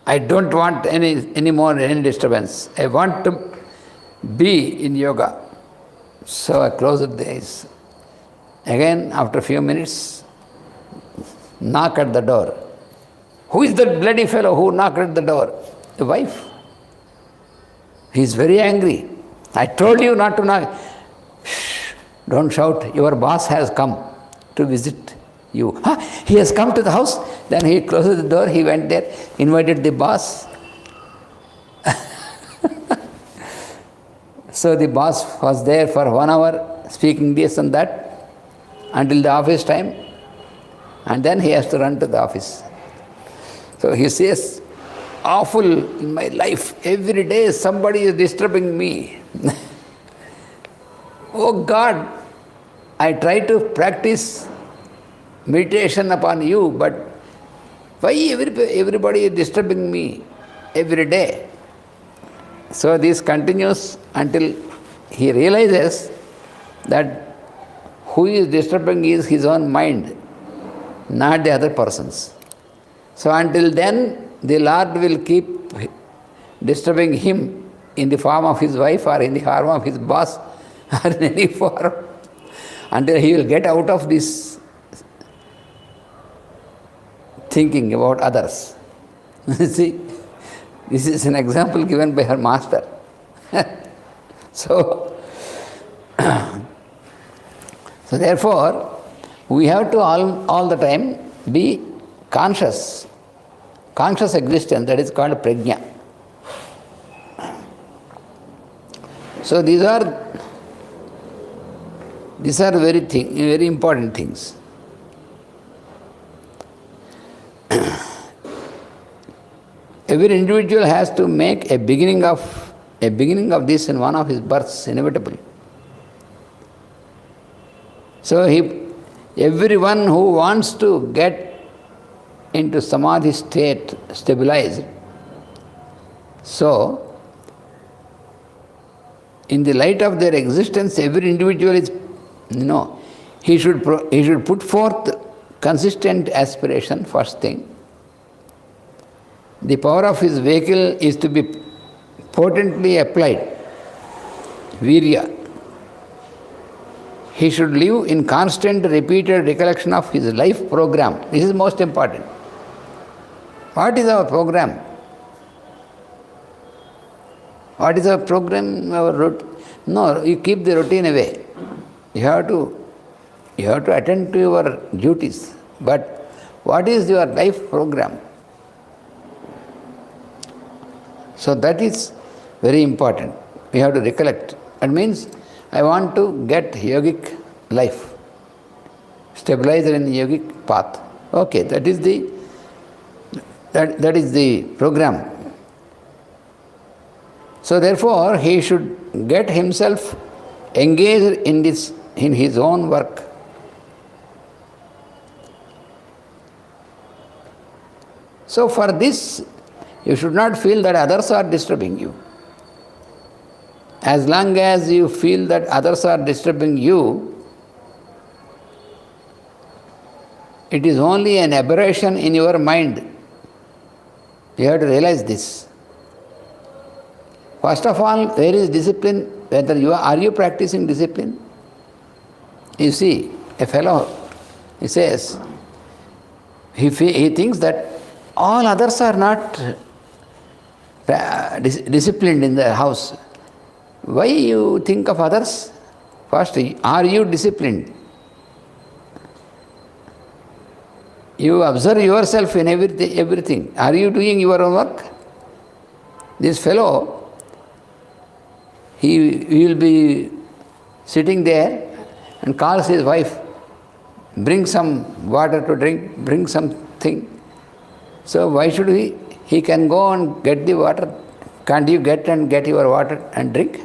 I don't want any more disturbance. I want to be in yoga. So I closed the eyes. Again, after a few minutes, knock at the door. Who is that bloody fellow who knocked at the door? The wife. He is very angry. I told you not to knock. Shh, don't shout. Your boss has come to visit you. Huh? He has come to the house. Then he closed the door. He went there, invited the boss. So the boss was there for 1 hour, speaking this and that, until the office time. And then he has to run to the office. So he says, awful in my life. Every day somebody is disturbing me. Oh God, I try to practice meditation upon you, but why everybody is disturbing me every day? So this continues until he realizes that who is disturbing is his own mind, not the other persons. So until then, the Lord will keep disturbing him in the form of his wife or in the form of his boss or in any form, until he will get out of this thinking about others. See, this is an example given by her master. So therefore, we have to all the time be conscious existence, that is called prajna. So these are very important things. Every individual has to make a beginning of this in one of his births, inevitable. So everyone who wants to get into samadhi state, stabilized, so in the light of their existence, every individual is, he should put forth consistent aspiration, first thing. The power of his vehicle is to be potently applied, virya. He should live in constant, repeated recollection of his life program. This is most important. What is our program? What is our program? No, you keep the routine away. You have to attend to your duties. But what is your life program? So that is very important. We have to recollect. That means I want to get yogic life, stabilized in the yogic path. Okay, that is the program. So therefore, he should get himself engaged in his own work. So for this, you should not feel that others are disturbing you. As long as you feel that others are disturbing you, it is only an aberration in your mind. You have to realize this. First of all, where is discipline? Are you practicing discipline? You see, a fellow, he says, he thinks that all others are not disciplined in the house. Why you think of others? First, are you disciplined? You observe yourself in everything. Are you doing your own work? This fellow, he will be sitting there and calls his wife, bring some water to drink, bring something. So why should he? He can go and get the water. Can't you get your water and drink?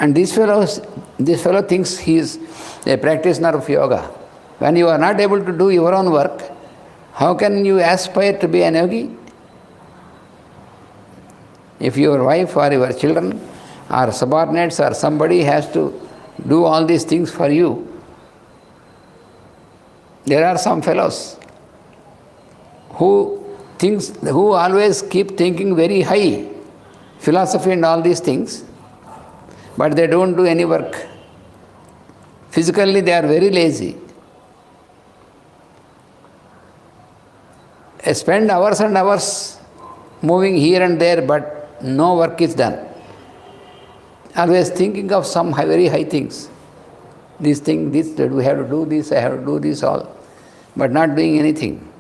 And this fellow thinks he is a practitioner of yoga. When you are not able to do your own work, how can you aspire to be an yogi? If your wife or your children or subordinates or somebody has to do all these things for you, there are some fellows who always keep thinking very high, philosophy and all these things, but they don't do any work. Physically they are very lazy. They spend hours and hours moving here and there, but no work is done. Always thinking of some very high things. This thing, this, we have to do this, I have to do this all, but not doing anything.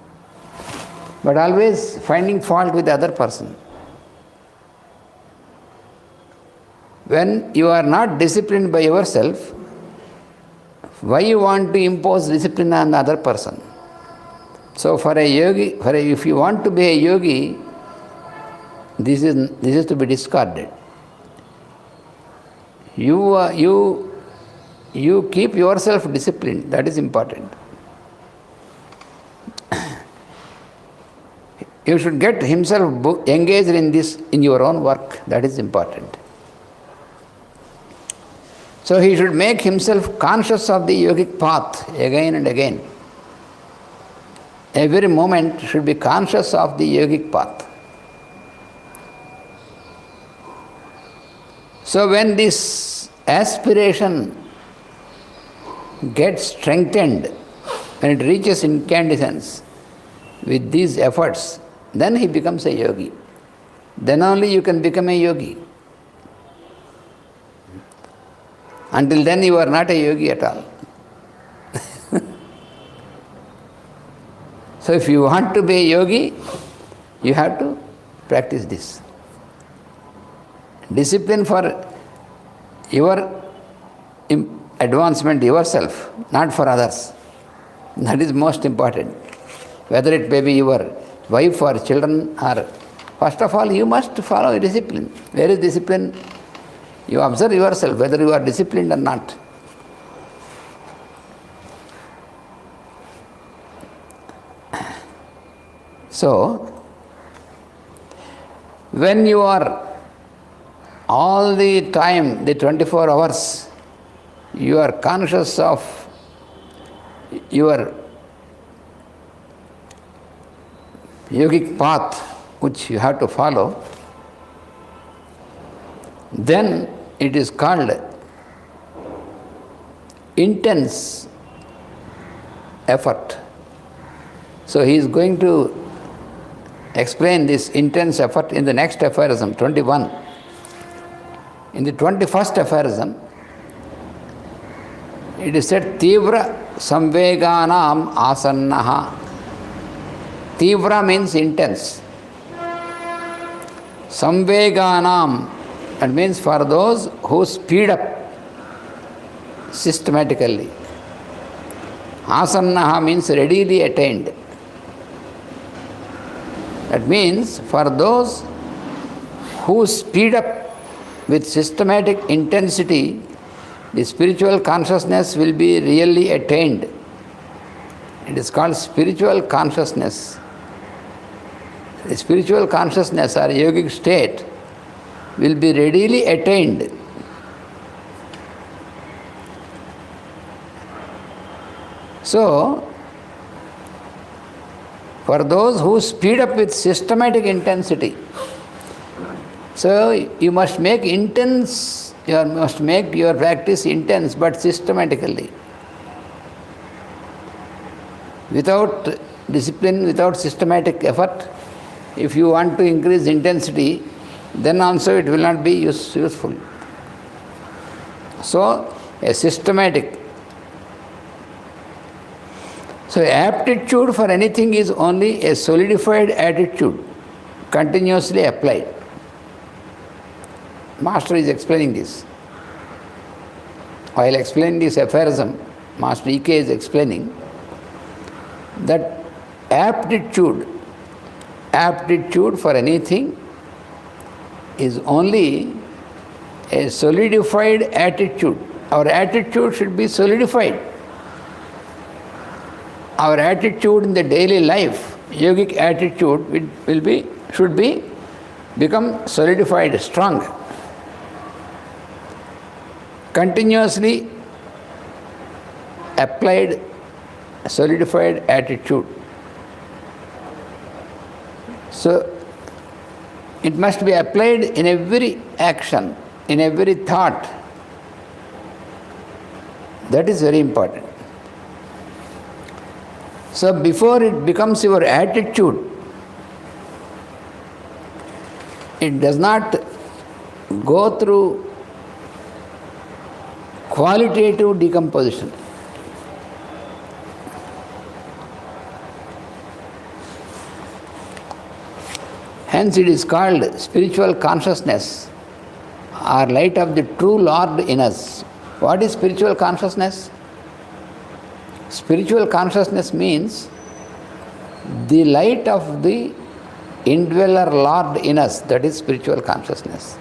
But always finding fault with the other person. When you are not disciplined by yourself, why you want to impose discipline on the other person? So for a yogi, if you want to be a yogi, this is to be discarded. You keep yourself disciplined, that is important. You should get himself engaged in this, in your own work, that is important. So he should make himself conscious of the yogic path again and again. Every moment should be conscious of the yogic path. So when this aspiration gets strengthened, when it reaches incandescence with these efforts, then he becomes a yogi. Then only you can become a yogi. Until then you are not a yogi at all. So if you want to be a yogi, you have to practice this. Discipline for your advancement yourself, not for others. That is most important. Whether it may be your wife or children, or first of all you must follow discipline. Where is discipline? You observe yourself whether you are disciplined or not. So, when you are all the time, the 24 hours, you are conscious of your yogic path which you have to follow, then it is called intense effort. So he is going to explain this intense effort in the next aphorism, 21. In the 21st aphorism, it is said, Tivra samveganam asannaha. Tivra means intense. Samveganam, that means for those who speed up systematically. Asannaha means readily attained. That means for those who speed up with systematic intensity, the spiritual consciousness will be really attained. It is called spiritual consciousness. The spiritual consciousness or yogic state will be readily attained. So, for those who speed up with systematic intensity, so you must make your practice intense but systematically. Without discipline, without systematic effort, if you want to increase intensity, then also it will not be useful. So, a systematic. So, aptitude for anything is only a solidified attitude, continuously applied. Master is explaining this. While explaining this aphorism, Master E.K. is explaining that aptitude for anything is only a solidified attitude. Our attitude should be solidified. Our attitude in the daily life, yogic attitude, should become solidified, strong. Continuously applied, solidified attitude. So, it must be applied in every action, in every thought. That is very important. So, before it becomes your attitude, it does not go through qualitative decomposition. Hence it is called spiritual consciousness or light of the true Lord in us. What is spiritual consciousness? Spiritual consciousness means the light of the indweller Lord in us. That is spiritual consciousness.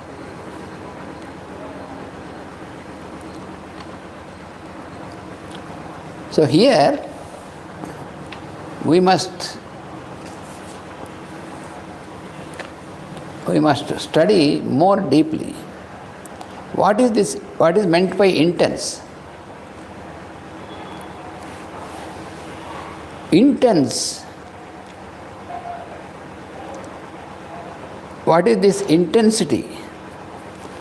So here we must study more deeply. What is this? What is meant by intense? Intense. What is this intensity?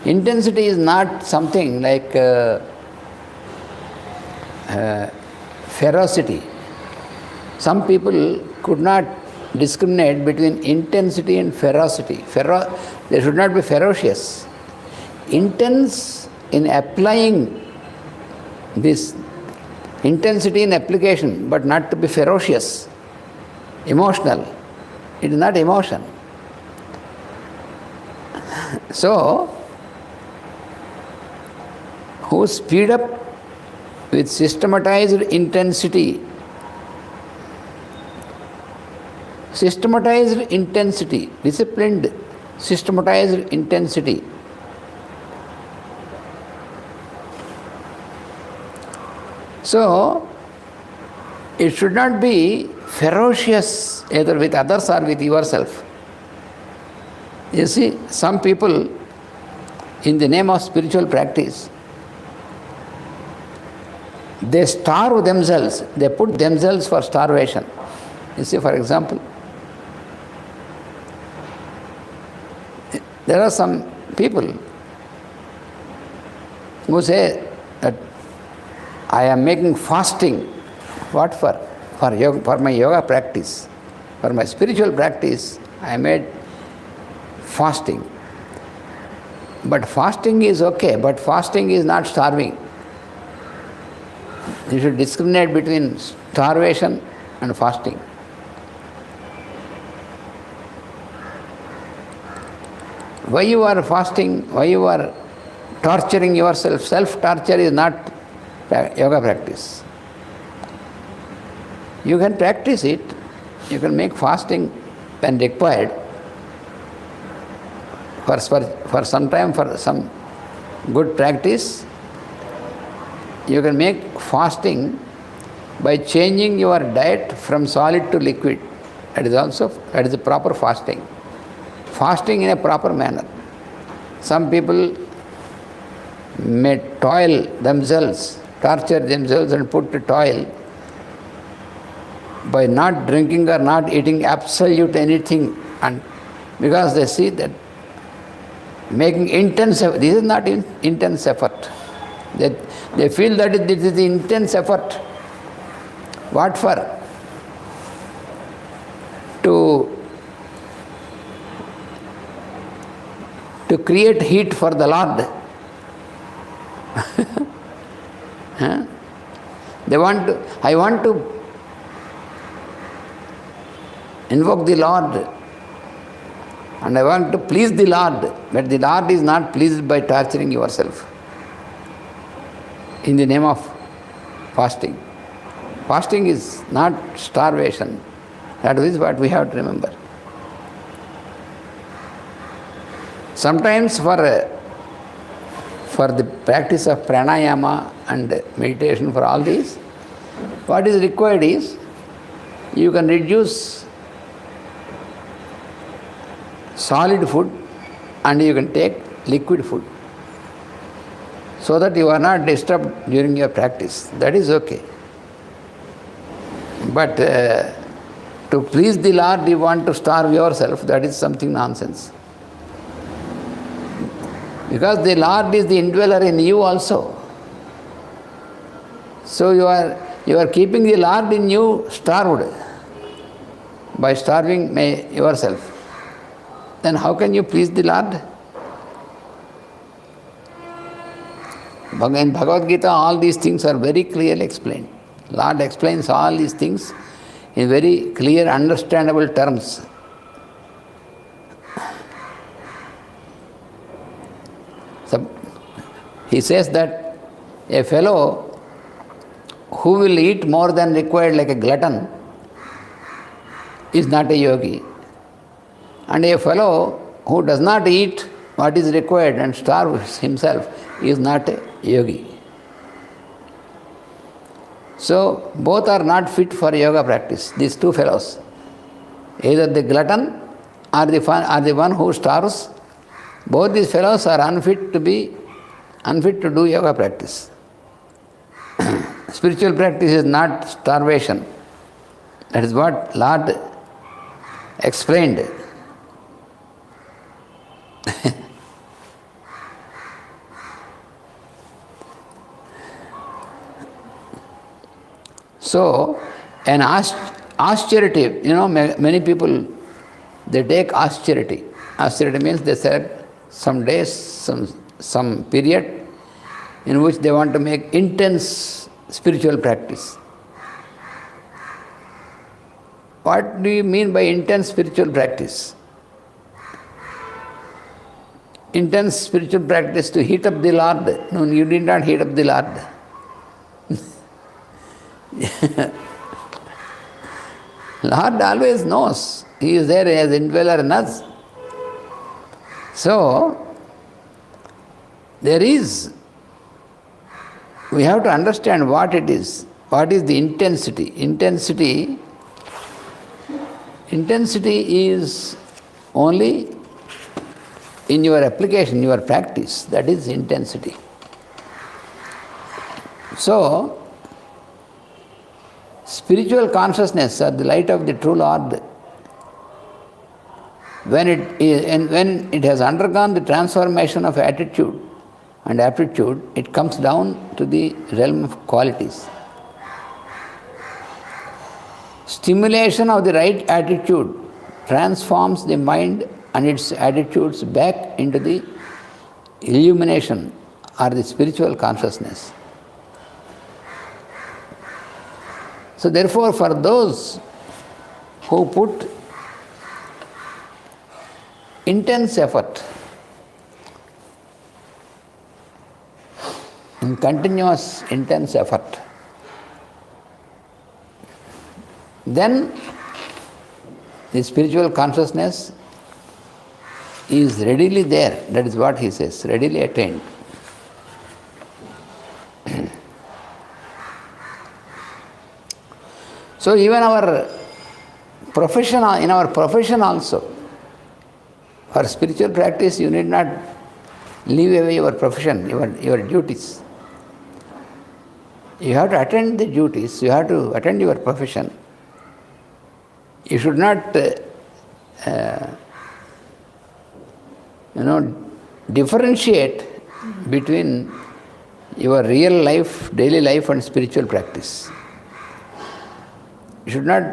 Intensity is not something like ferocity. Some people could not discriminate between intensity and ferocity. They should not be ferocious. Intense in applying this, intensity in application, but not to be ferocious, emotional. It is not emotion. So, who speed up with systematized intensity, disciplined, systematized intensity. So, it should not be ferocious either with others or with yourself. You see, some people, in the name of spiritual practice, they starve themselves, they put themselves for starvation. You see, for example, there are some people who say that I am making fasting. What for? For yoga, for my yoga practice. For my spiritual practice, I made fasting. But fasting is okay, but fasting is not starving. You should discriminate between starvation and fasting. Why you are fasting, why you are torturing yourself? Self-torture is not yoga practice. You can practice it, you can make fasting when required for some time, for some good practice. You can make fasting by changing your diet from solid to liquid. That is a proper fasting. Fasting in a proper manner. Some people may toil themselves, torture themselves and put to toil by not drinking or not eating absolute anything, and because they see that making intense effort, this is not intense effort. They feel that this is the intense effort. What for? To create heat for the Lord. Huh? I want to invoke the Lord and I want to please the Lord, but the Lord is not pleased by torturing yourself in the name of fasting. Fasting is not starvation. That is what we have to remember. Sometimes for the practice of pranayama and meditation, for all these, what is required is you can reduce solid food and you can take liquid food so that you are not disturbed during your practice. That is okay. But to please the Lord, you want to starve yourself, that is something nonsense. Because the Lord is the indweller in you also. So you are keeping the Lord in you starved by starving yourself. Then how can you please the Lord? In Bhagavad Gita, all these things are very clearly explained. Lord explains all these things in very clear, understandable terms. So he says that a fellow who will eat more than required like a glutton is not a yogi. And a fellow who does not eat what is required and starves himself is not a yogi. So both are not fit for yoga practice, these two fellows. Either the glutton or the one who starves. Both these fellows are unfit to do yoga practice. Spiritual practice is not starvation. That is what Lord explained. So, an austerity, many people, they take austerity. Austerity means they select some days, some period in which they want to make intense spiritual practice. What do you mean by intense spiritual practice? Intense spiritual practice to heat up the Lord. No, you did not heat up the Lord. Lord always knows. He is there as indweller in us. So, we have to understand what it is. What is the intensity? Intensity is only in your application, your practice. That is intensity. So, spiritual consciousness or the light of the true Lord, when it has undergone the transformation of attitude and aptitude, it comes down to the realm of qualities. Stimulation of the right attitude transforms the mind and its attitudes back into the illumination or the spiritual consciousness. So therefore, for those who put intense effort in continuous intense effort, then the spiritual consciousness is readily there. That is what he says, readily attained. So even in our profession also, for spiritual practice you need not leave away your profession, your duties. You have to attend the duties, you have to attend your profession. You should not differentiate between your real life, daily life and spiritual practice. You should not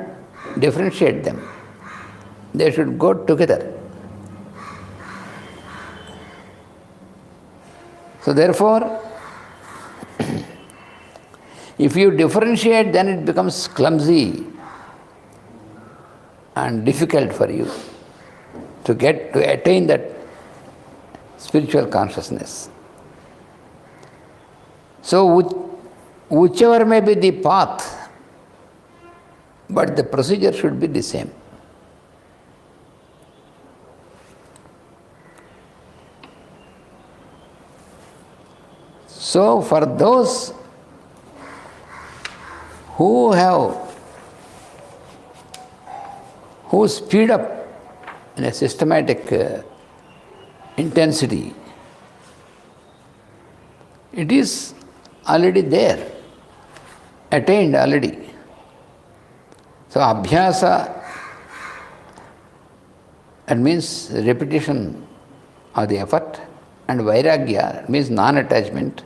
differentiate them. They should go together. So therefore, If you differentiate, then it becomes clumsy and difficult for you to attain that spiritual consciousness. So whichever may be the path, but the procedure should be the same. So for those who speed up in a systematic intensity, it is already there, attained already. So abhyasa, that means repetition of the effort, and vairagya means non-attachment.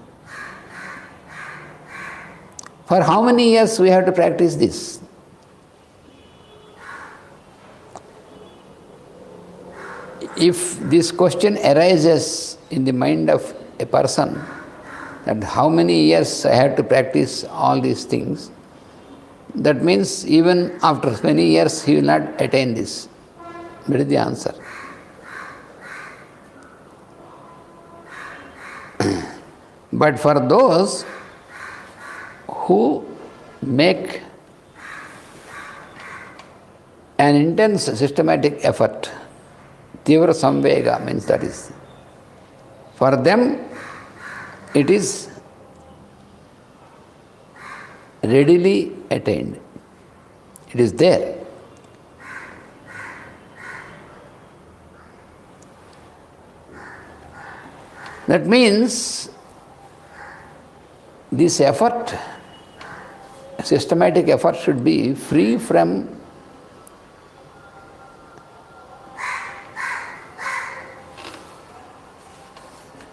For how many years we have to practice this? If this question arises in the mind of a person, that how many years I have to practice all these things, that means even after many years he will not attain this. That is the answer. But for those who make an intense systematic effort, Tivra Samvega means that is, for them it is readily attained. It is there. That means this effort, systematic effort, should be free from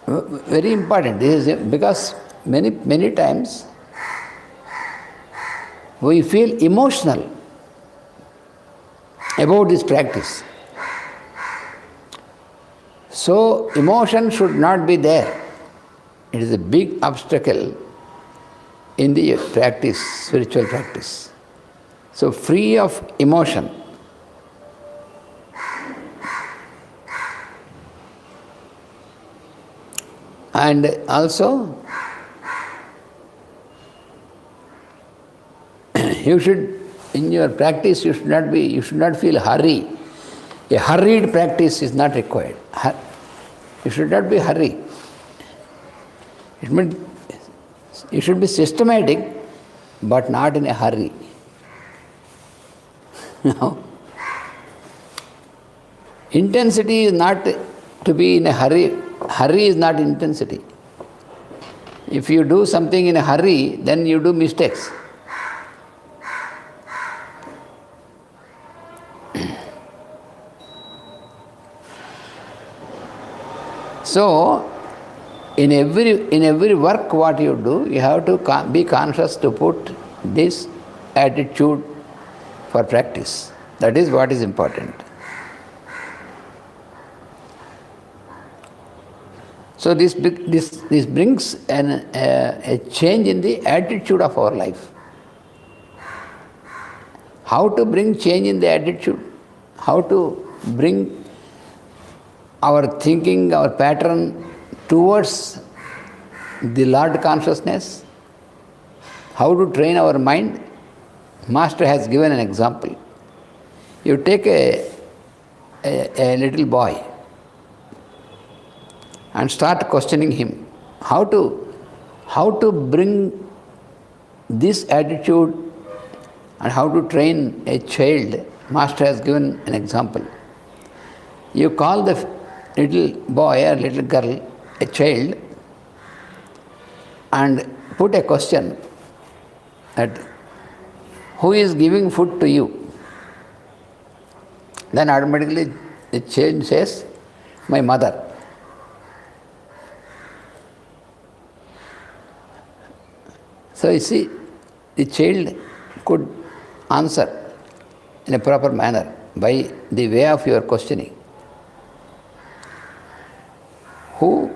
very important. This is because many times we feel emotional about this practice. So emotion should not be there. It is a big obstacle in the practice, spiritual practice. So free of emotion. And also, you should, in your practice, you should not feel hurry. A hurried practice is not required. You should not be hurried. You should be systematic, but not in a hurry. No. Intensity is not to be in a hurry. Hurry is not intensity. If you do something in a hurry, then you do mistakes. So, in every work what you do, you have to be conscious to put this attitude for practice. That is what is important. So this brings a change in the attitude of our life. How to bring change in the attitude? How to bring our thinking, our pattern towards the Lord consciousness? How to train our mind? Master has given an example. You take a little boy and start questioning him. How to bring this attitude and how to train a child? Master has given an example. You call the little boy or little girl, a child, and put a question that who is giving food to you? Then automatically the child says, my mother. So you see, the child could answer in a proper manner by the way of your questioning. Who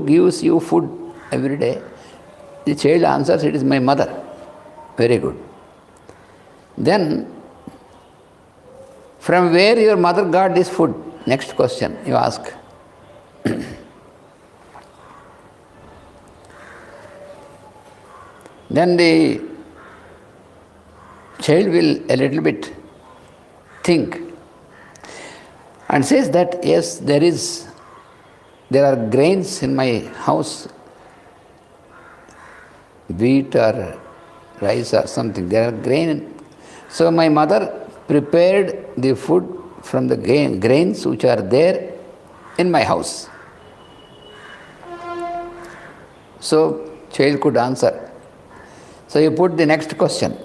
gives you food every day? The child answers, it is my mother. Very good. Then, from where your mother got this food? Next question you ask. Then the child will a little bit think and says that yes, there are grains in my house, wheat or rice or something. There are grain. So my mother prepared the food from the grains which are there in my house. So child could answer. So you put the next question.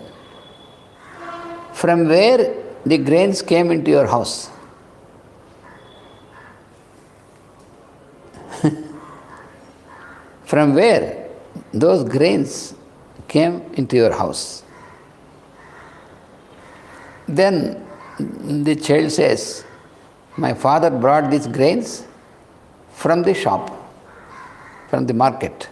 From where the grains came into your house? From where those grains came into your house? Then the child says, my father brought these grains from the shop, from the market.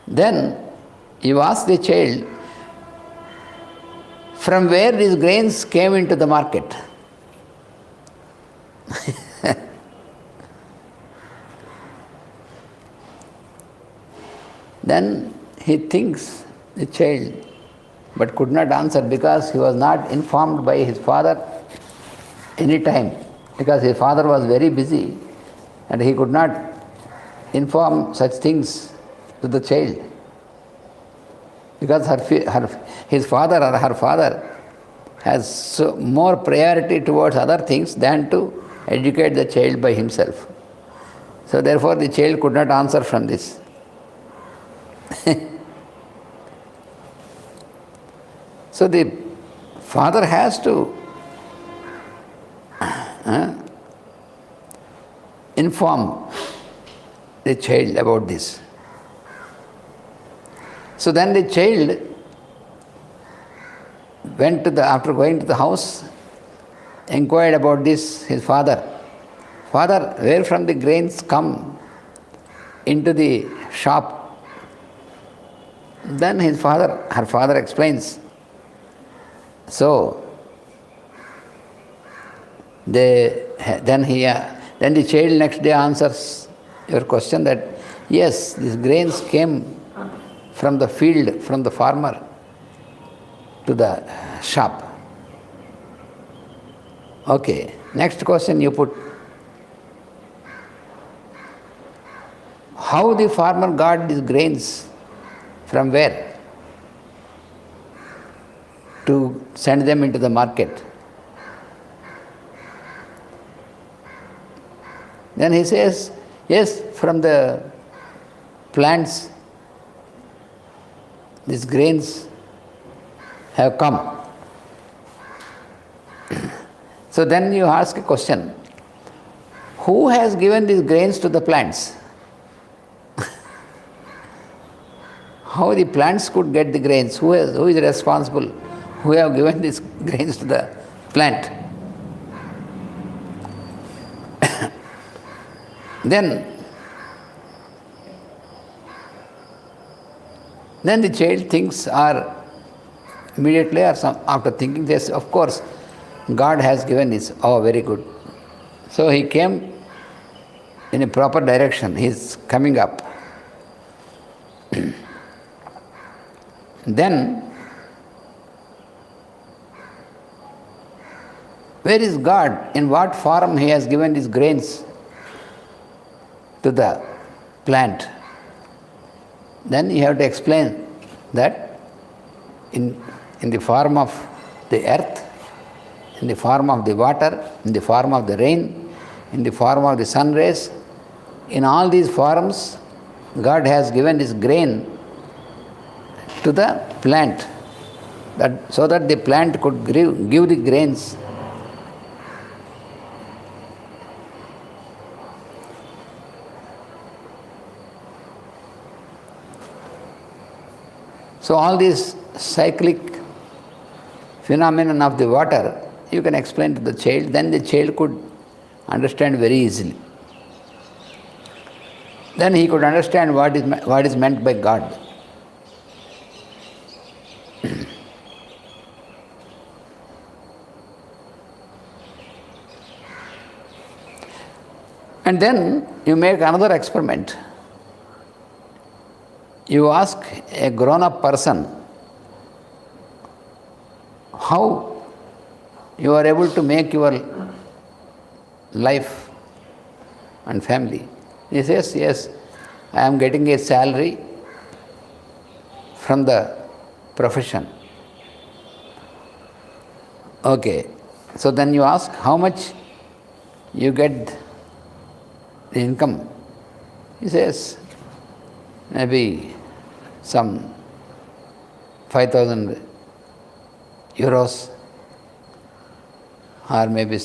Then you ask the child, from where these grains came into the market? Then he thinks, the child, but could not answer because he was not informed by his father any time, because his father was very busy and he could not inform such things to the child. Because his father or her father has more priority towards other things than to educate the child by himself. So therefore the child could not answer from this. So the father has to inform the child about this. So then the child after going to the house, inquired about this, his father. Father, where from the grains come into the shop? Then her father explains. So, then the child next day answers your question that yes, these grains came from the field, from the farmer to the shop. Okay, next question you put. How the farmer got these grains? From where? To send them into the market. Then he says, yes, from the plants, these grains have come. So then you ask a question, who has given these grains to the plants? How the plants could get the grains? Who is responsible? Who have given these grains to the plant? Then the child thinks, or immediately or after thinking this, of course, God has given this. Oh, very good. So he came in a proper direction. He is coming up. Then, where is God? In what form He has given these grains to the plant? Then you have to explain that in the form of the earth, in the form of the water, in the form of the rain, in the form of the sun rays, in all these forms, God has given this grain to the plant, so that the plant could give the grains. So all these cyclic phenomenon of the water, you can explain to the child, then the child could understand very easily. then he could understand what is meant by God. And then you make another experiment. You ask a grown-up person how you are able to make your life and family. He says, yes, I am getting a salary from the profession. Okay, so then you ask how much you get the income. He says, maybe some 5,000 euros or maybe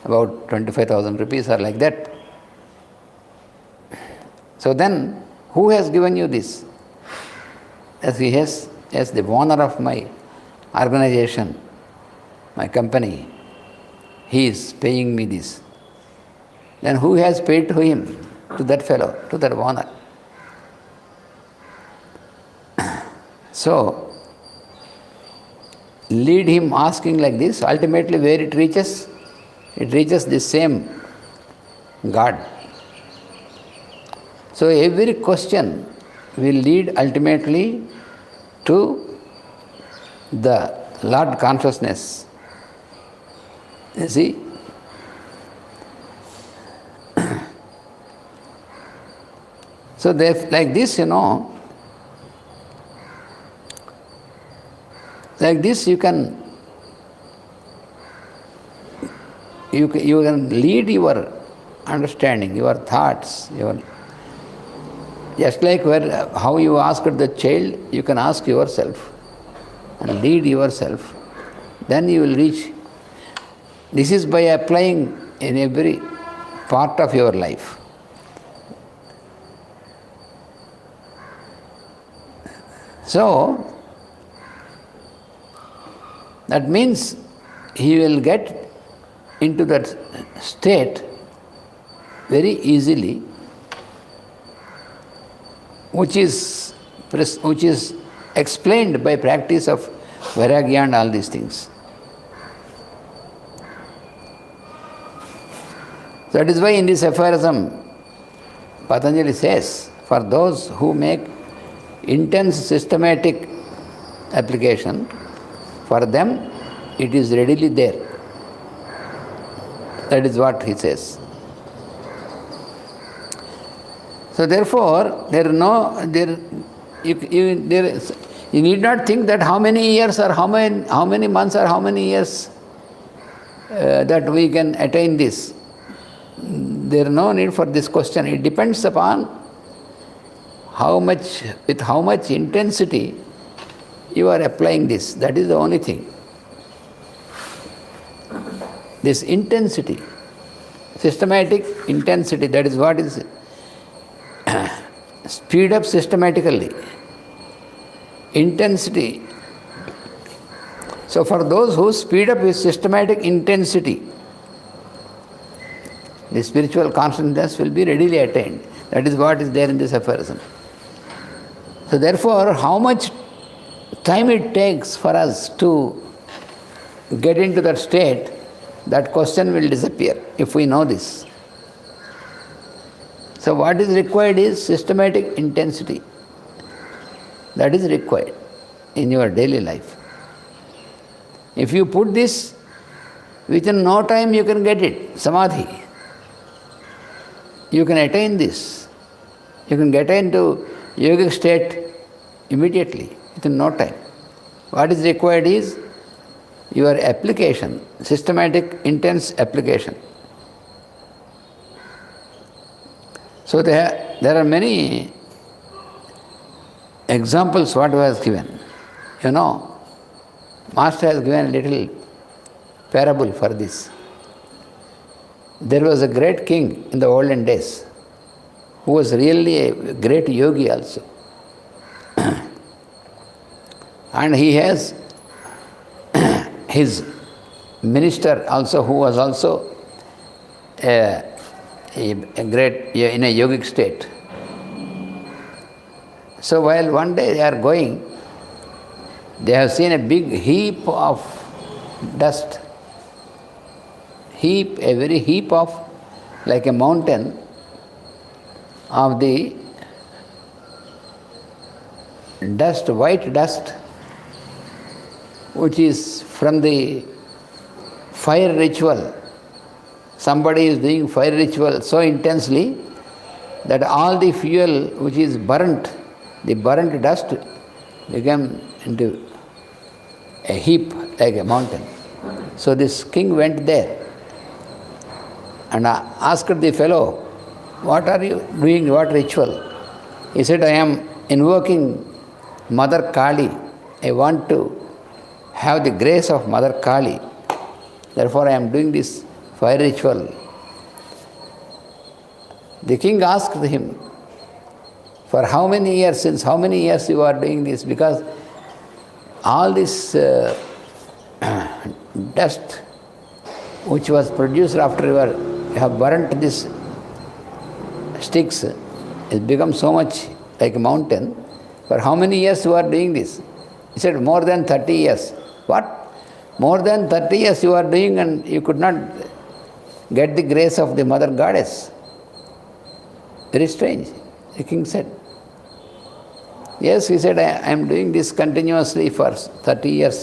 about 25,000 rupees or like that. So then, who has given you this? As he has, as the owner of my organization, my company, he is paying me this. Then who has paid to him? To that fellow, to that owner. So, lead him asking like this, ultimately where it reaches the same God. So every question will lead ultimately to the Lord consciousness. You see? So like this, like this you can lead your understanding, your thoughts, just like how you asked the child, you can ask yourself and lead yourself. Then you will reach. This is by applying in every part of your life. So, that means he will get into that state very easily, which is explained by practice of vairagya and all these things. So that is why in this aphorism, Patanjali says, for those who make intense systematic application, for them it is readily there. That is what he says. So therefore, you need not think that how many years or how many months or how many years that we can attain this. There is no need for this question. It depends upon with how much intensity you are applying this. That is the only thing. This intensity, systematic intensity, that is what is speed up systematically. Intensity. So for those who speed up with systematic intensity, the spiritual consciousness will be readily attained. That is what is there in this aphorism. So therefore, how much time it takes for us to get into that state, that question will disappear if we know this. So what is required is systematic intensity. That is required in your daily life. If you put this, within no time you can get it, samadhi. You can attain this. You can get into yogic state immediately, within no time. What is required is your application, systematic, intense application. So there are many examples what was given. Master has given a little parable for this. There was a great king in the olden days who was really a great yogi also. And he has his minister also, who was also a great, in a yogic state. So while one day they are going, they have seen a big heap of dust. A very heap of, like a mountain of the dust, white dust, which is from the fire ritual. Somebody is doing fire ritual so intensely that all the fuel which is burnt, the burnt dust became into a heap like a mountain. So this king went there and asked the fellow, "What are you doing, what ritual?" He said, "I am invoking Mother Kali. I want to have the grace of Mother Kali. Therefore I am doing this fire ritual." The king asked him, "For how many years, since how many years you are doing this?" Because all this dust which was produced after you have burnt these sticks, it becomes so much like a mountain. For how many years you are doing this? He said, "More than 30 years. What? More than 30 years you are doing and you could not get the grace of the Mother Goddess? Very strange." The king said. "Yes," he said, "I am doing this continuously for 30 years.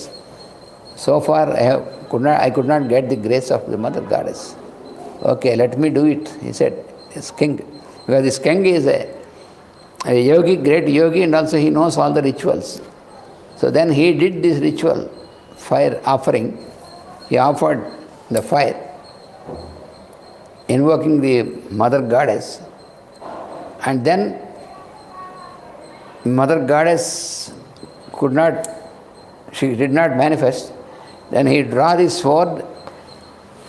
So far I could not get the grace of the Mother Goddess." "Okay, let me do it," he said, this king. Because this king is a yogi, great yogi, and also he knows all the rituals. So then he did this ritual, fire offering. He offered the fire, invoking the Mother Goddess. And then Mother Goddess she did not manifest. Then he drew his sword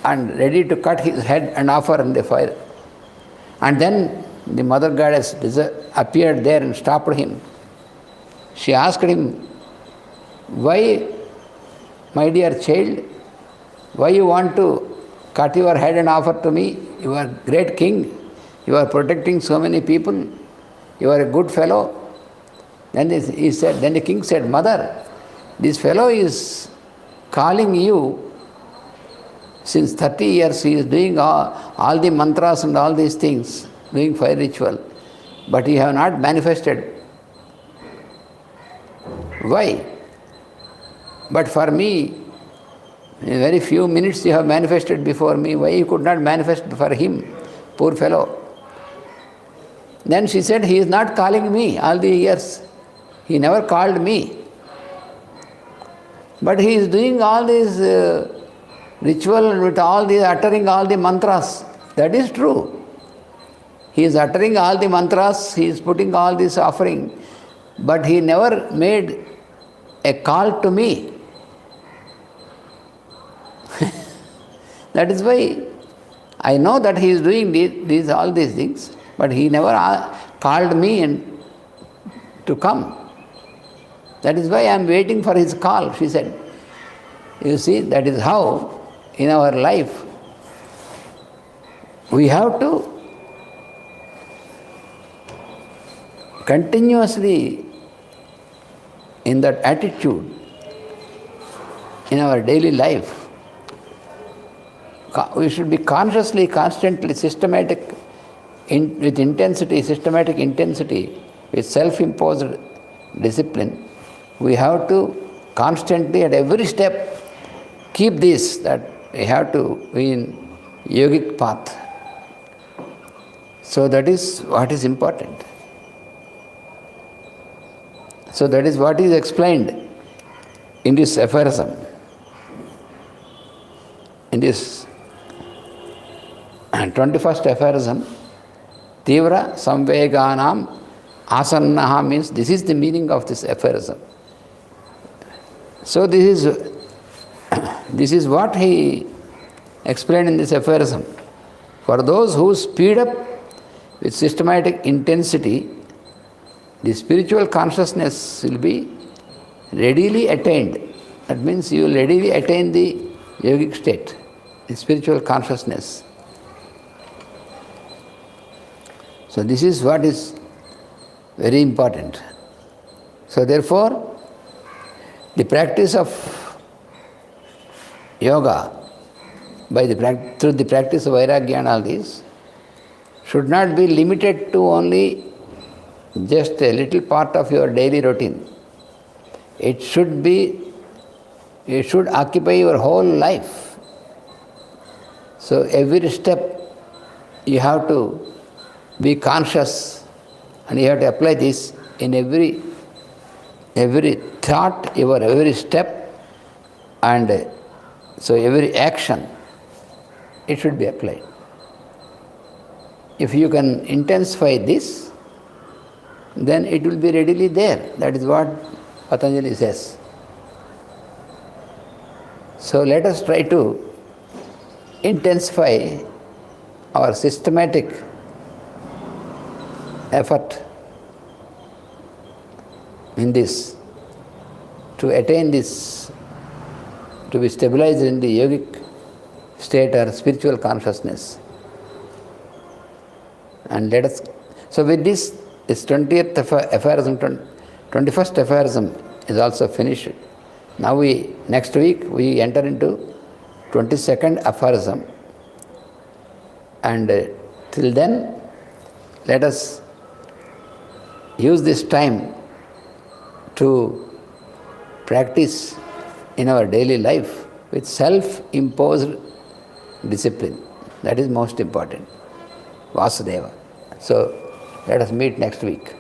and ready to cut his head and offer in the fire. And then the Mother Goddess appeared there and stopped him. She asked him, "Why, my dear child, why you want to cut your head and offer to me? You are great king. You are protecting so many people. You are a good fellow." Then the king said, "Mother, this fellow is calling you since 30 years. He is doing all the mantras and all these things, doing fire ritual, but you have not manifested. Why? But for me, in very few minutes you have manifested before me. Why you could not manifest for him, poor fellow?" Then she said, "He is not calling me all the years. He never called me. But he is doing all these ritual with all these, uttering all the mantras." That is true. He is uttering all the mantras, he is putting all this offering, but he never made a call to me. That is why I know that he is doing all these things, but he never called me to come. That is why I am waiting for his call," she said. You see, that is how in our life we have to continuously in that attitude in our daily life. We should be consciously, constantly, systematic intensity, with self-imposed discipline. We have to constantly, at every step, keep this, that we have to be in yogic path. So that is what is important. So that is what is explained in this aphorism. In this 21st aphorism, Tivra Samveganam Asannaha means this is the meaning of this aphorism. So this is what he explained in this aphorism. For those who speed up with systematic intensity, the spiritual consciousness will be readily attained. That means you will readily attain the yogic state, the spiritual consciousness. So this is what is very important. So therefore, the practice of yoga, through the practice of vairagya and all this, should not be limited to only just a little part of your daily routine. It should occupy your whole life. So every step you have to be conscious, and you have to apply this in every thought, your every step, and so every action, it should be applied. If you can intensify this, then it will be readily there. That is what Patanjali says. So let us try to intensify our systematic effort in this, to attain this, to be stabilized in the yogic state or spiritual consciousness. And let us, so with this 20th aphorism, 21st aphorism is also finished. Now next week we enter into 22nd aphorism, and till then let us use this time to practice in our daily life with self-imposed discipline. That is most important. Vasudeva. So let us meet next week.